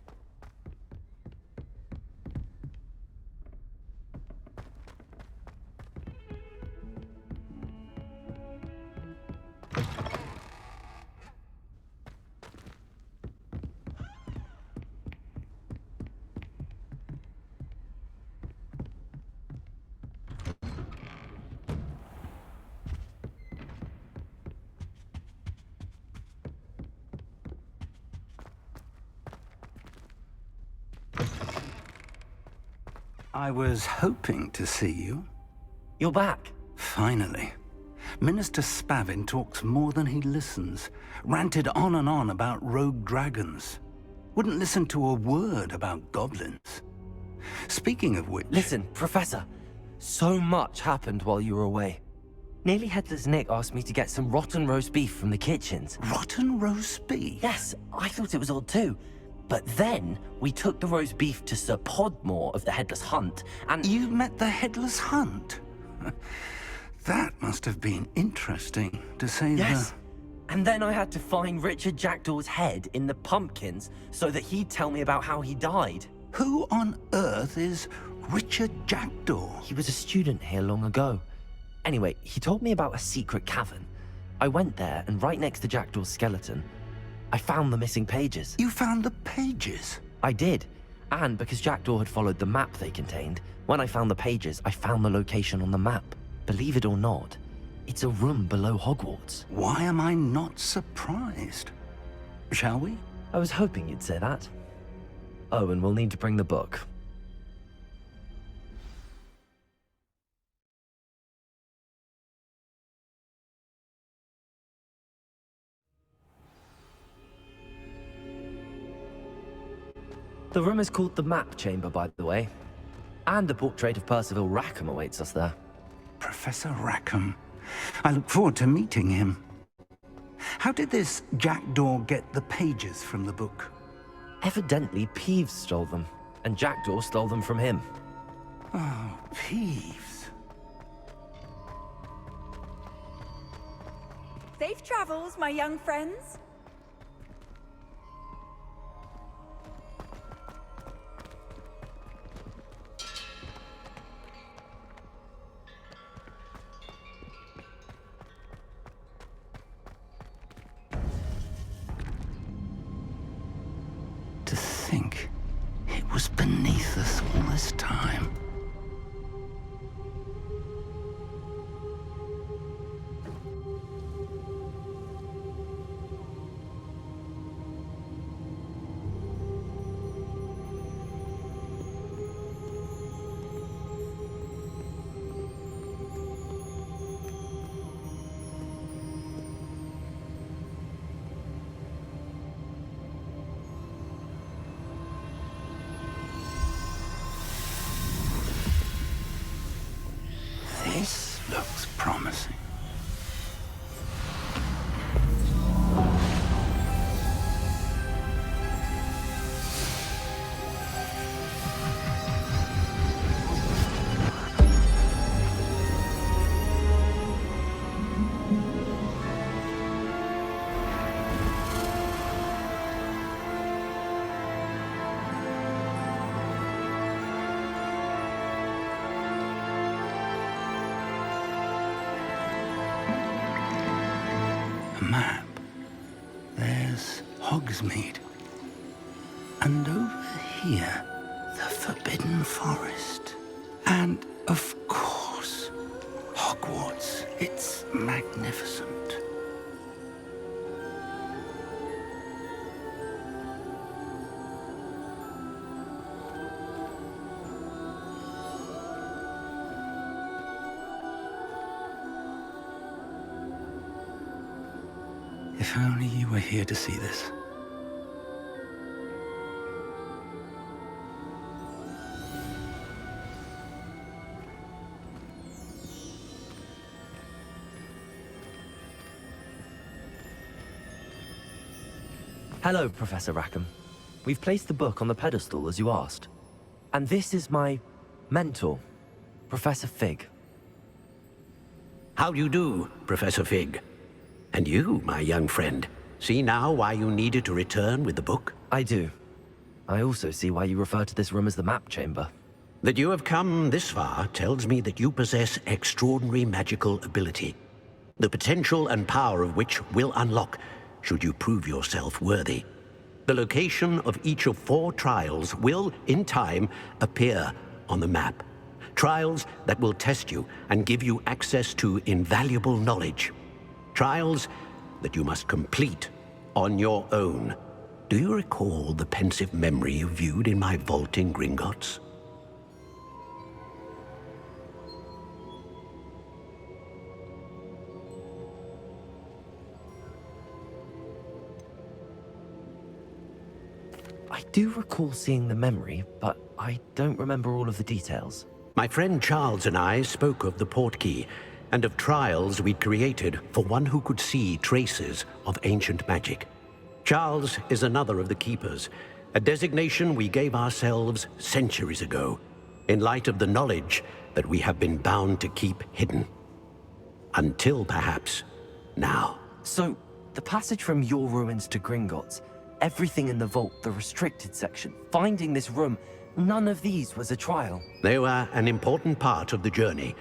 I was hoping to see you. You're back. Finally. Minister Spavin talks more than he listens. Ranted on and on about rogue dragons. Wouldn't listen to a word about goblins. Speaking of which... Listen, Professor. So much happened while you were away. Nearly Headless Nick asked me to get some rotten roast beef from the kitchens. Rotten roast beef? Yes, I thought it was odd too. But then, we took the roast beef to Sir Podmore of the Headless Hunt, and... You met the Headless Hunt? That must have been interesting, to say the... Yes. And then I had to find Richard Jackdaw's head in the pumpkins so that he'd tell me about how he died. Who on earth is Richard Jackdaw? He was a student here long ago. Anyway, he told me about a secret cavern. I went there, and right next to Jackdaw's skeleton, I found the missing pages. You found the pages? I did. And because Jackdaw had followed the map they contained, when I found the pages, I found the location on the map. Believe it or not, it's a room below Hogwarts. Why am I not surprised? Shall we? I was hoping you'd say that. Oh, and we'll need to bring the book. The room is called the Map Chamber, by the way. And a portrait of Percival Rackham awaits us there. Professor Rackham. I look forward to meeting him. How did this Jackdaw get the pages from the book? Evidently, Peeves stole them, and Jackdaw stole them from him. Oh, Peeves. Safe travels, my young friends. To think it was beneath us all this time. This looks promising. Map. There's Hogsmeade. And over here, the Forbidden Forest. And, of course, Hogwarts. It's magnificent. If only you were here to see this. Hello, Professor Rackham. We've placed the book on the pedestal as you asked. And this is my mentor, Professor Fig. How do you do, Professor Fig? And you, my young friend, see now why you needed to return with the book? I do. I also see why you refer to this room as the Map Chamber. That you have come this far tells me that you possess extraordinary magical ability, the potential and power of which will unlock should you prove yourself worthy. The location of each of 4 trials will, in time, appear on the map. Trials that will test you and give you access to invaluable knowledge. Trials that you must complete on your own. Do you recall the pensive memory you viewed in my vault in Gringotts? I do recall seeing the memory, but I don't remember all of the details. My friend Charles and I spoke of the portkey and of trials we'd created for one who could see traces of ancient magic. Charles is another of the Keepers, a designation we gave ourselves centuries ago, in light of the knowledge that we have been bound to keep hidden. Until, perhaps, now. So, the passage from your ruins to Gringotts, everything in the vault, the restricted section, finding this room, none of these was a trial. They were an important part of the journey,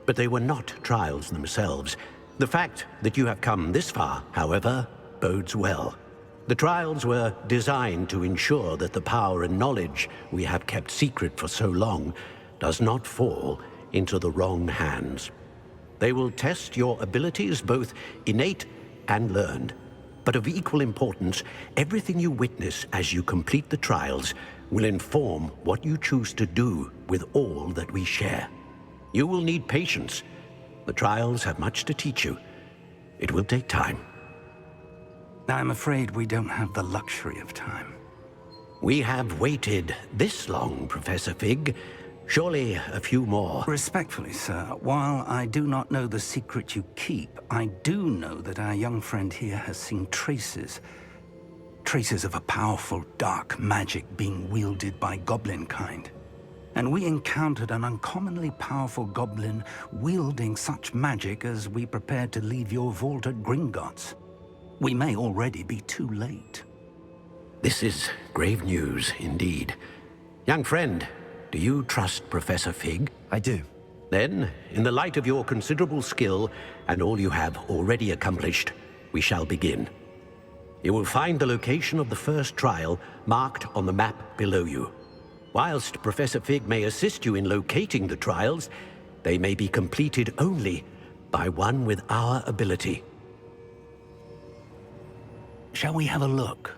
but they were not trials themselves. The fact that you have come this far, however, bodes well. The trials were designed to ensure that the power and knowledge we have kept secret for so long does not fall into the wrong hands. They will test your abilities, both innate and learned. But of equal importance, everything you witness as you complete the trials will inform what you choose to do with all that we share. You will need patience. The trials have much to teach you. It will take time. I'm afraid we don't have the luxury of time. We have waited this long, Professor Fig. Surely a few more. Respectfully, sir, while I do not know the secret you keep, I do know that our young friend here has seen traces of a powerful dark magic being wielded by goblin kind. And we encountered an uncommonly powerful goblin wielding such magic as we prepared to leave your vault at Gringotts. We may already be too late. This is grave news indeed. Young friend, do you trust Professor Fig? I do. Then, in the light of your considerable skill and all you have already accomplished, we shall begin. You will find the location of the first trial marked on the map below you. Whilst Professor Fig may assist you in locating the trials, they may be completed only by one with our ability. Shall we have a look?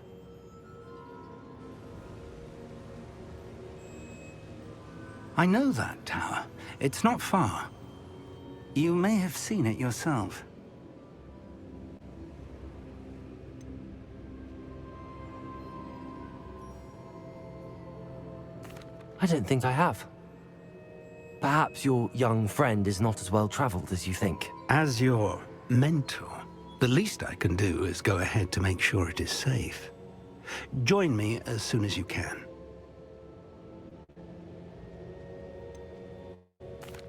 I know that tower. It's not far. You may have seen it yourself. I don't think I have. Perhaps your young friend is not as well traveled as you think. As your mentor, the least I can do is go ahead to make sure it is safe. Join me as soon as you can.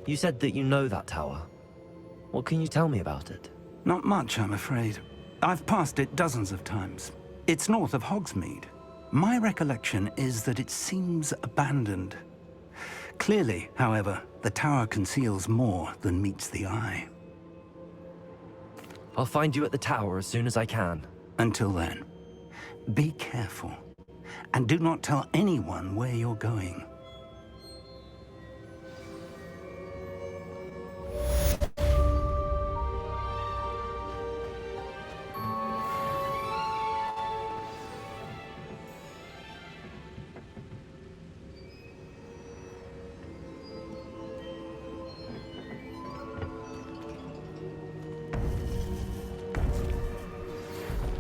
You said that you know that tower. What can you tell me about it? Not much, I'm afraid. I've passed it dozens of times. It's north of Hogsmeade. My recollection is that it seems abandoned. Clearly, however, the tower conceals more than meets the eye. I'll find you at the tower as soon as I can. Until then, be careful, and do not tell anyone where you're going.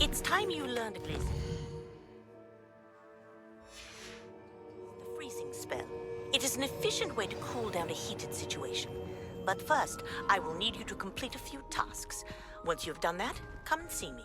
It's time you learned a lesson. The freezing spell. It is an efficient way to cool down a heated situation. But first, I will need you to complete a few tasks. Once you've done that, come and see me.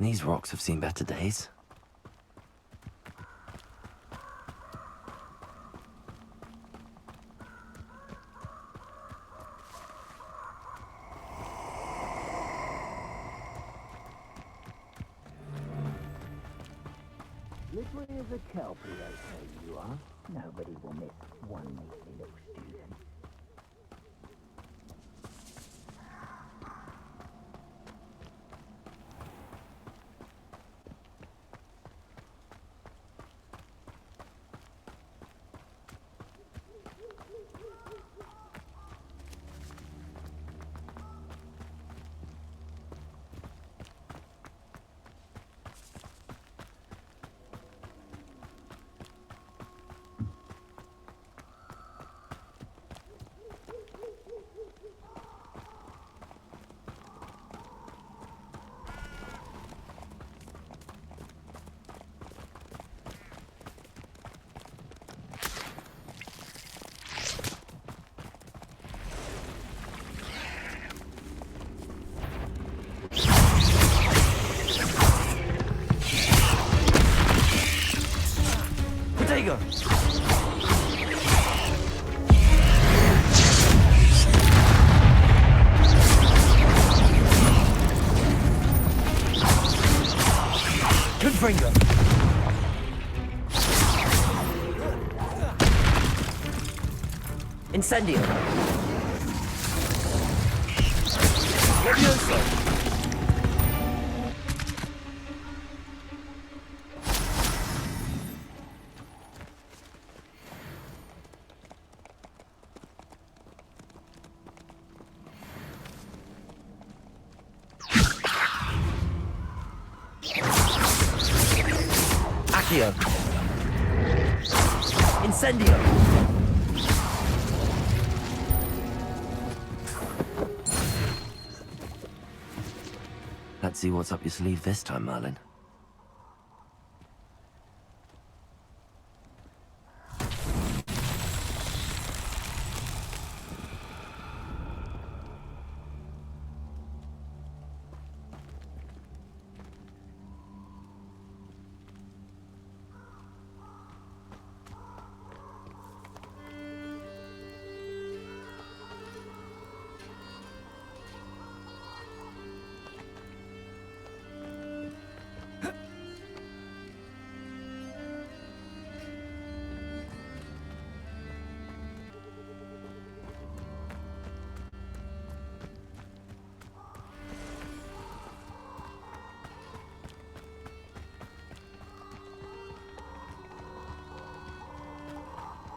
These rocks have seen better days. Slippery as a kelpie, they say you are. Nobody will miss one neatly little student. Potato! Confringo! Incendio! Levioso! Incendio! Let's see what's up your sleeve this time, Merlin.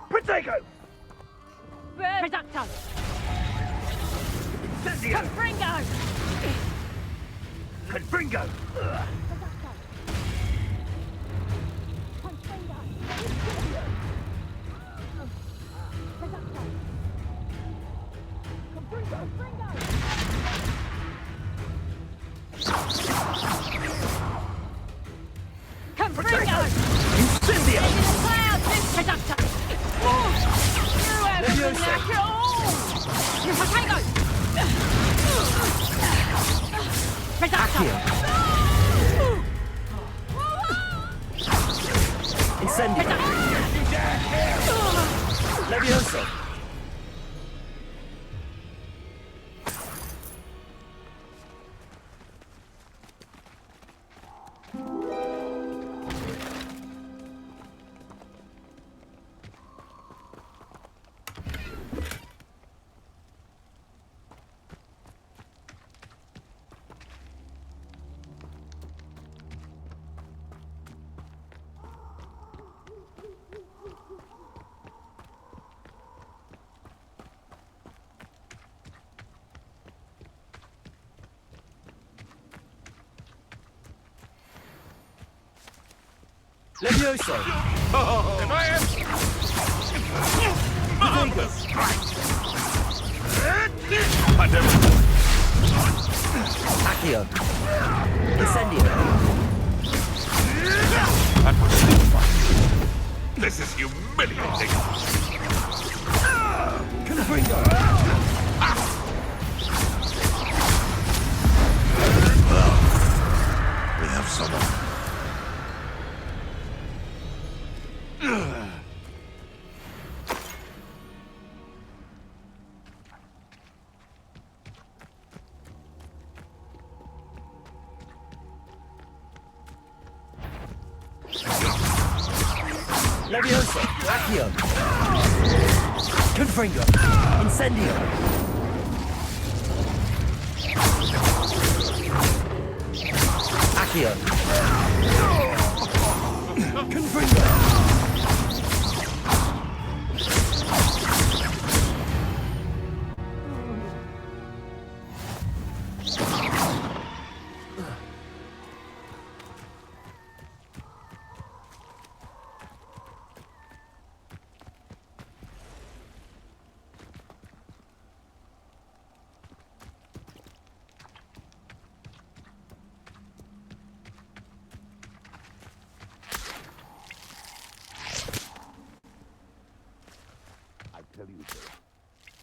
Potato! Reducto! Confringo! Confringo! Confringo! Incendio! Reducto! Potato! Reducto! Incendio! Levioso! Levioso! Oh, am I marvelous! I never... Accio! Incendio! That was so fun. This is humiliating. Confringo! We have Accio! Confringo! Incendio! Accio! Confringo! Tell you this,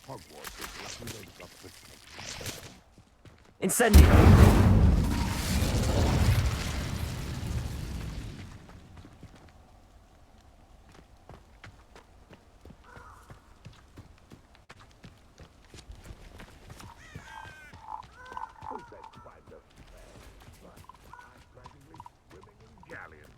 Hogwarts is lucky they've got protection. Incendio! Who said crime doesn't pay? But I'm practically swimming in galleons.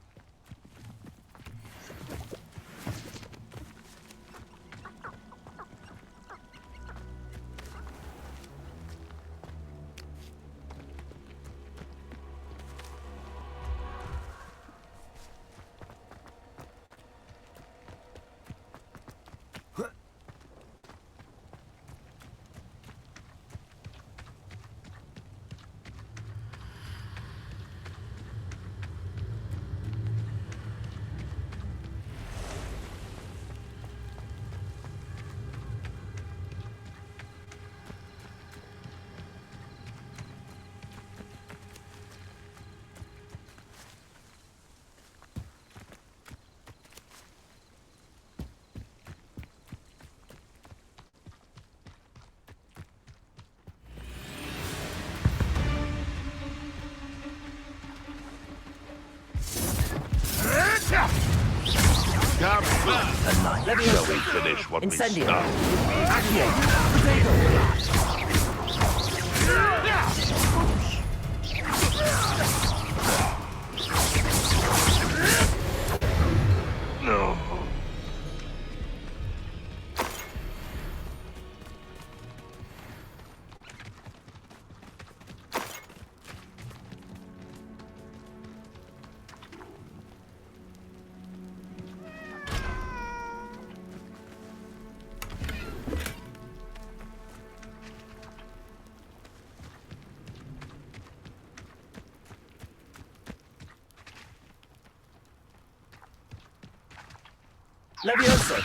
Shall we finish what we Incendio! started? Accio! No. Levioso!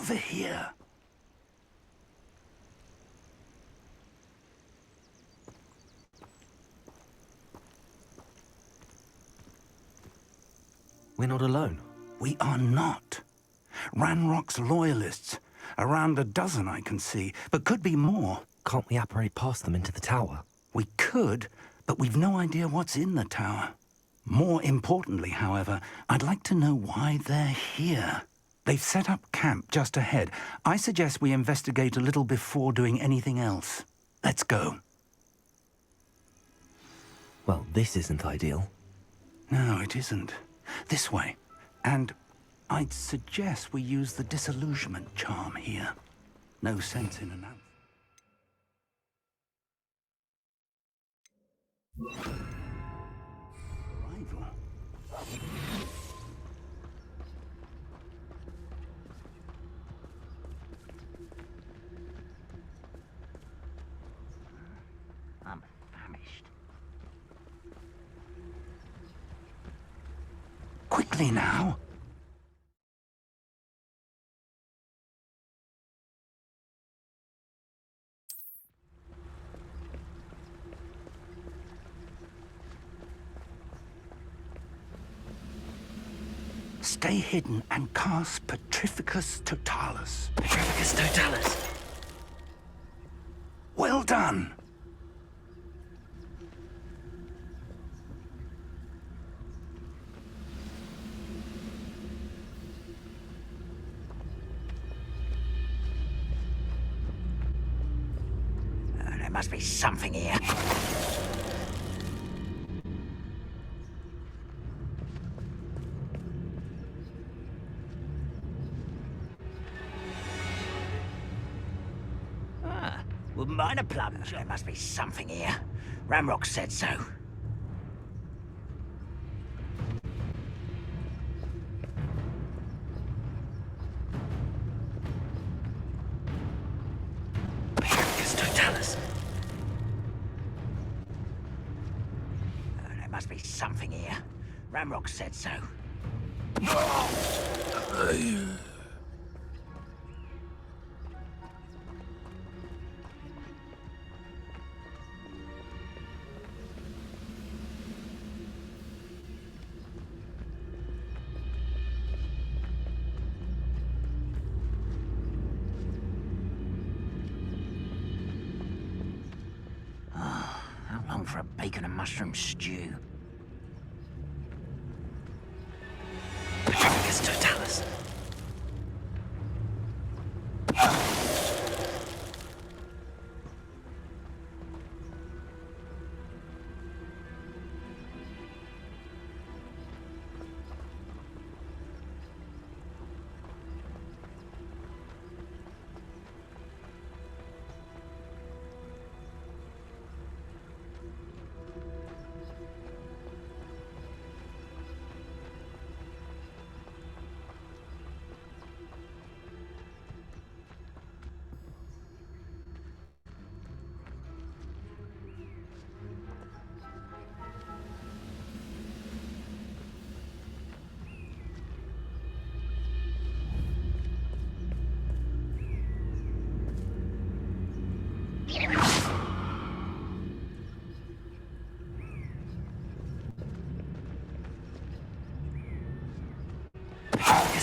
over here. We're not alone. We are not. Ranrock's loyalists. Around a dozen I can see, but could be more. Can't we apparate past them into the tower? We could, but we've no idea what's in the tower. More importantly, however, I'd like to know why they're here. They've set up camp just ahead. I suggest we investigate a little before doing anything else. Let's go. Well, this isn't ideal. No, it isn't. This way. And I'd suggest we use the disillusionment charm here. No sense in an arrival. I'm famished. Quickly now. Stay hidden and cast Petrificus Totalis. Petrificus Totalis. Well done. There must be something here. Wouldn't mind a plunge. There must be something here. Ranrock said so. Petrificus Totalis. There must be something here. Ranrock said so. How long for a bacon and mushroom stew? Petrificus Totalis.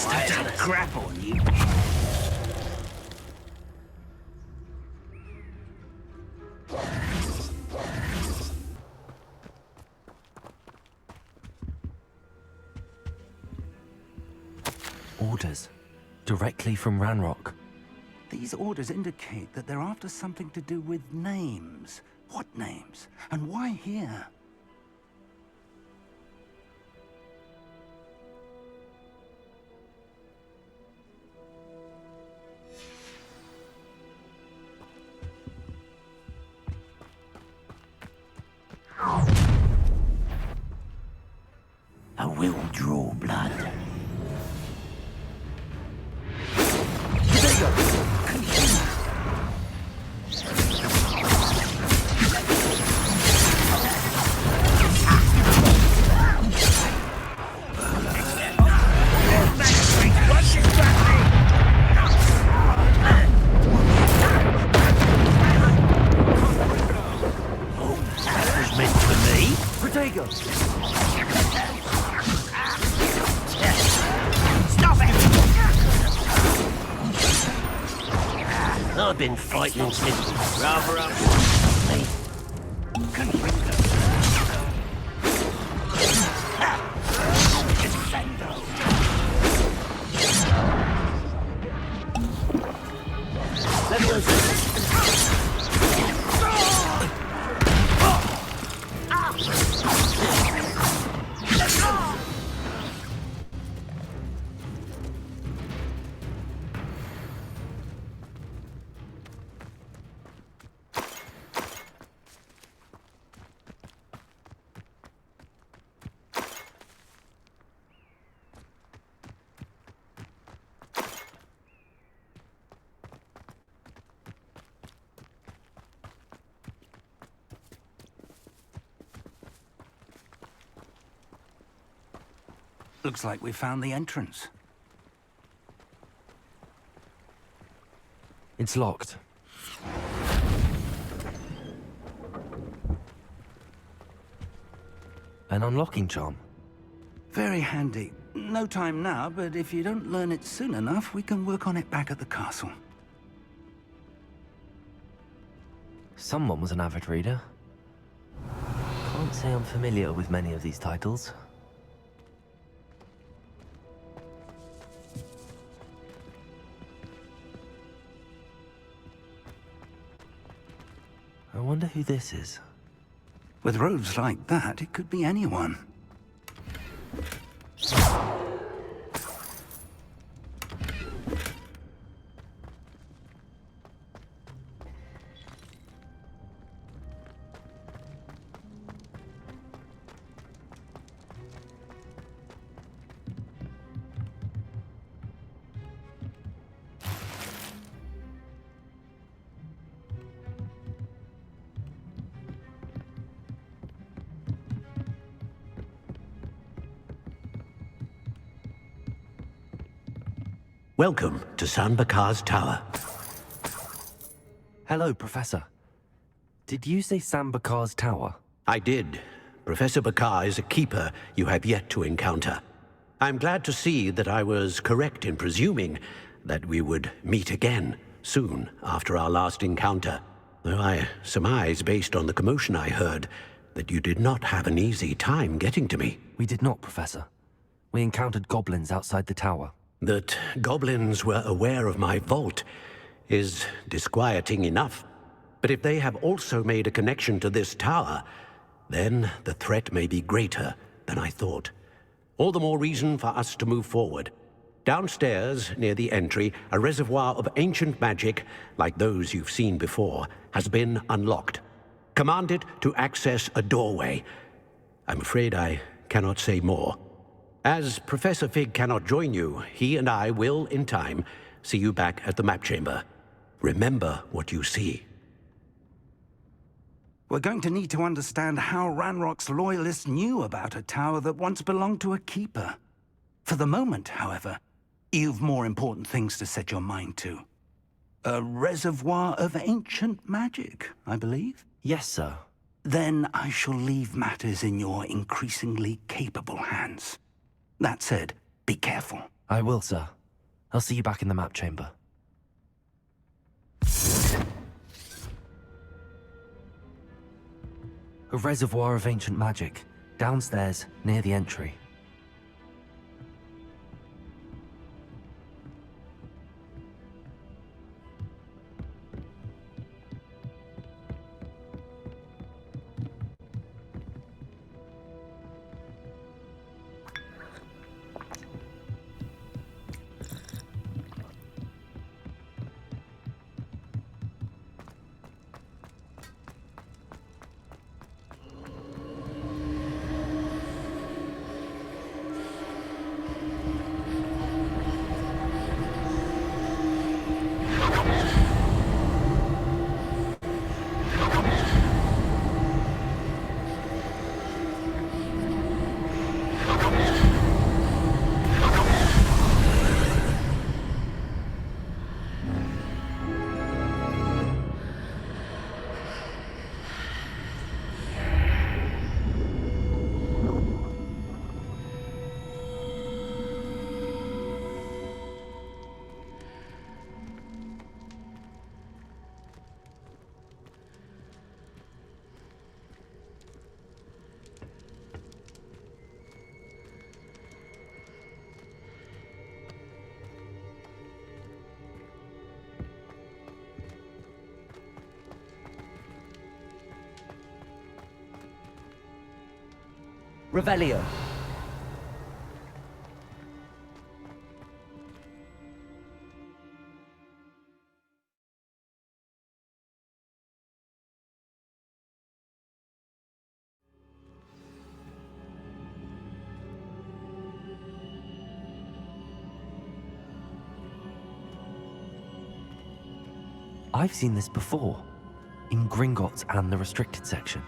There's a crap on you. Orders. Directly from Ranrock. These orders indicate that they're after something to do with names. What names? And why here? I will draw blood. bigger. Stop it! I've been fighting since rather up. Looks like we found the entrance. It's locked. An unlocking charm. Very handy. No time now, but if you don't learn it soon enough, we can work on it back at the castle. Someone was an avid reader. Can't say I'm familiar with many of these titles. I wonder who this is. With robes like that, it could be anyone. Welcome to San Bakar's Tower. Hello, Professor. Did you say Sam Bakar's tower? I did. Professor Bakar is a keeper you have yet to encounter. I'm glad to see that I was correct in presuming that we would meet again soon after our last encounter. Though I surmise, based on the commotion I heard, that you did not have an easy time getting to me. We did not, Professor. We encountered goblins outside the tower. That goblins were aware of my vault is disquieting enough. But if they have also made a connection to this tower, then the threat may be greater than I thought. All the more reason for us to move forward. Downstairs, near the entry, a reservoir of ancient magic, like those you've seen before, has been unlocked. Command it to access a doorway. I'm afraid I cannot say more. As Professor Fig cannot join you, he and I will, in time, see you back at the map chamber. Remember what you see. We're going to need to understand how Ranrock's loyalists knew about a tower that once belonged to a keeper. For the moment, however, you've more important things to set your mind to. A reservoir of ancient magic, I believe? Yes, sir. Then I shall leave matters in your increasingly capable hands. That said, be careful. I will, sir. I'll see you back in the map chamber. A reservoir of ancient magic, downstairs, near the entry. Revelio. I've seen this before, in Gringotts and the restricted section.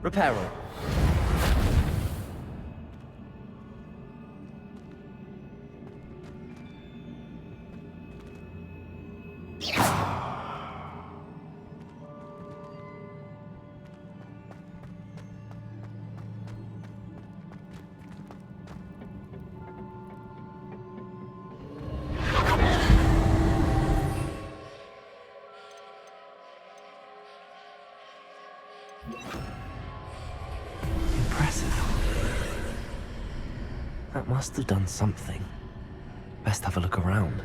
Reparo. That must have done something. Best have a look around.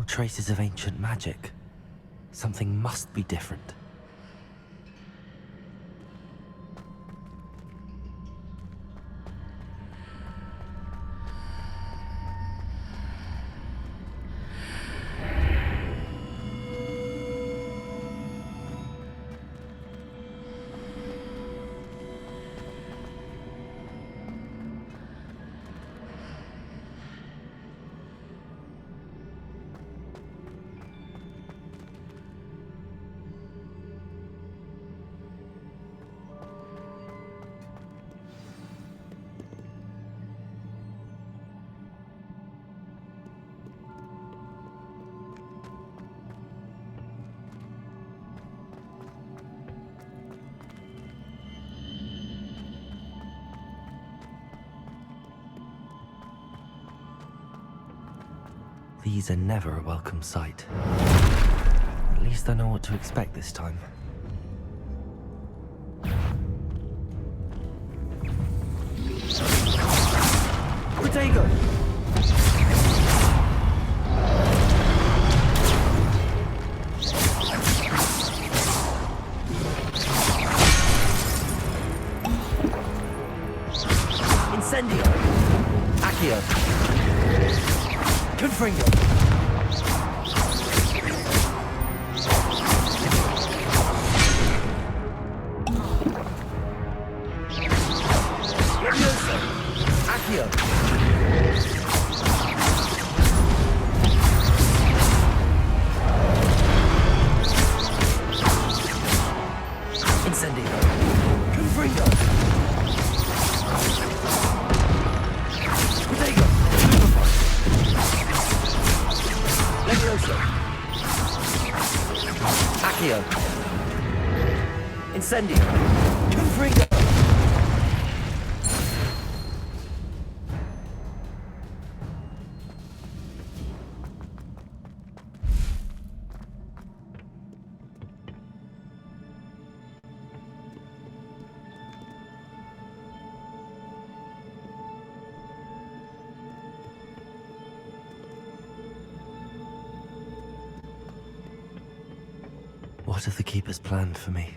Traces of ancient magic. Something must be different. These are never a welcome sight. At least I know what to expect this time. Protego! Incendio! Accio! Confringo! Leviosa. Accio. Incendio. Confringo. What have the Keepers planned for me?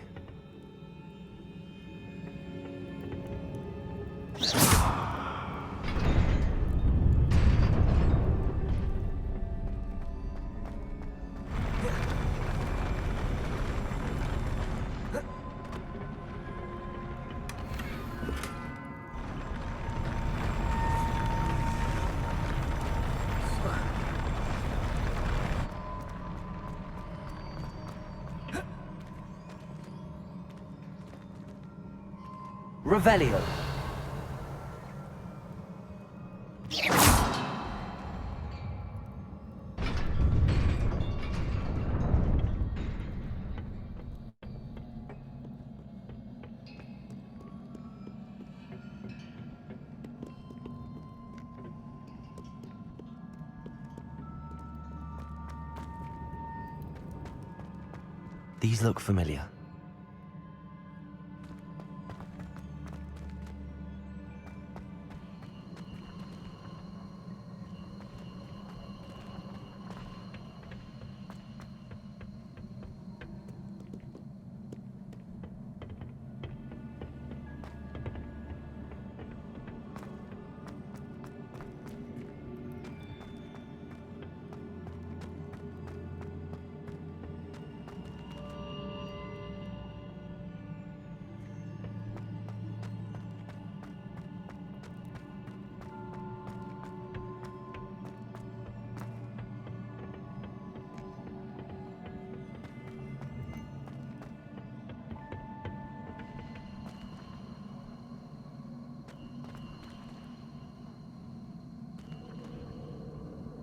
Revelio. These look familiar.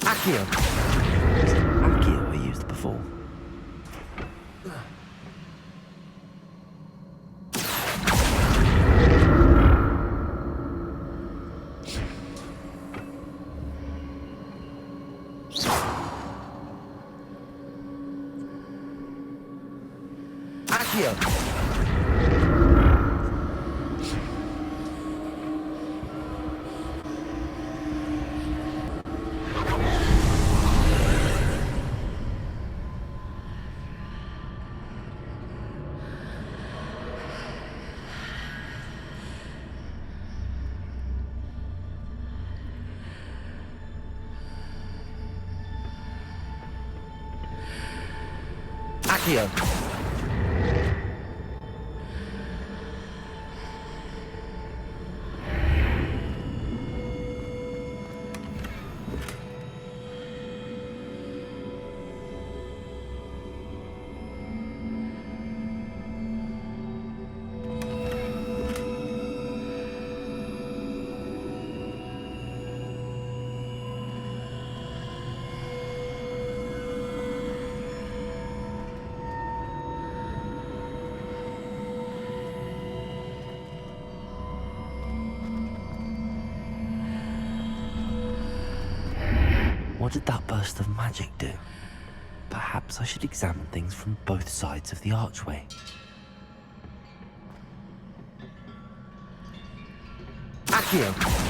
Accio. Was it Accio I used before? Accio. Accio. What did that burst of magic do? Perhaps I should examine things from both sides of the archway. Accio!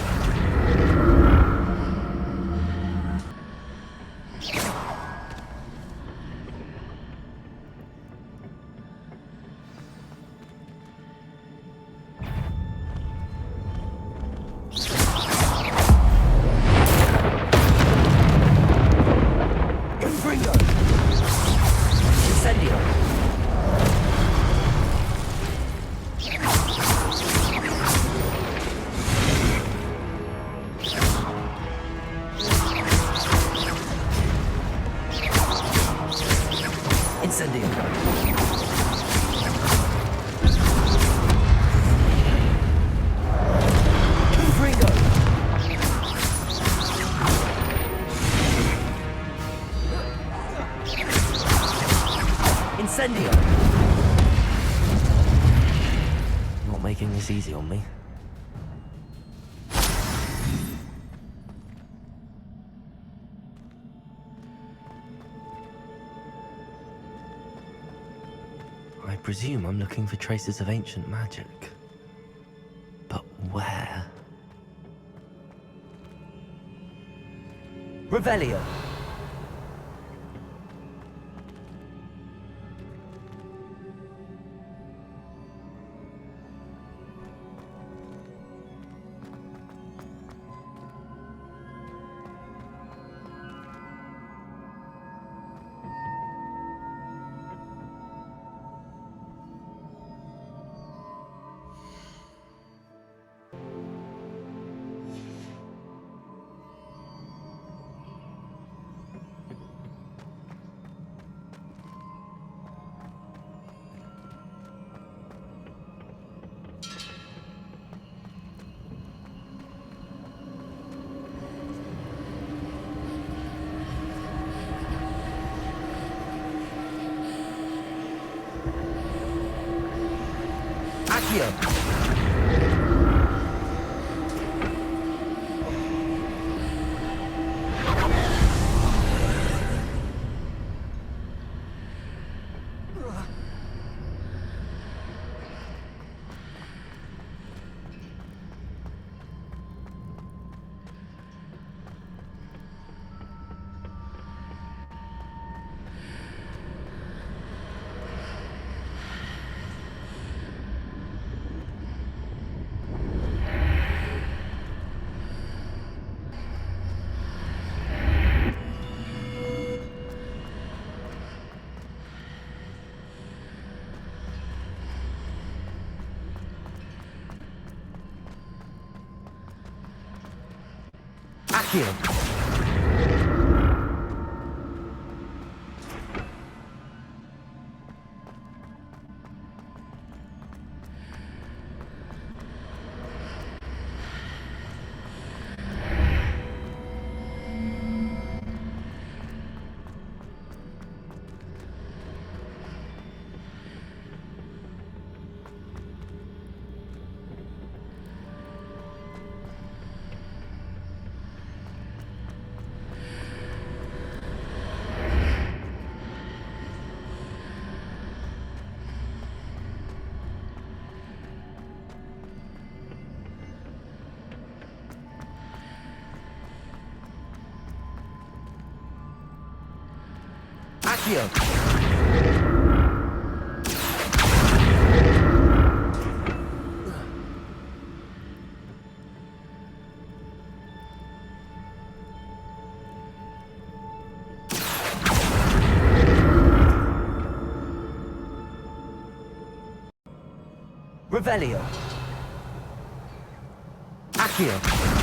Incendio! Not making this easy on me. I presume I'm looking for traces of ancient magic. But where? Revelio! Accio! Accio! Revelio! Accio!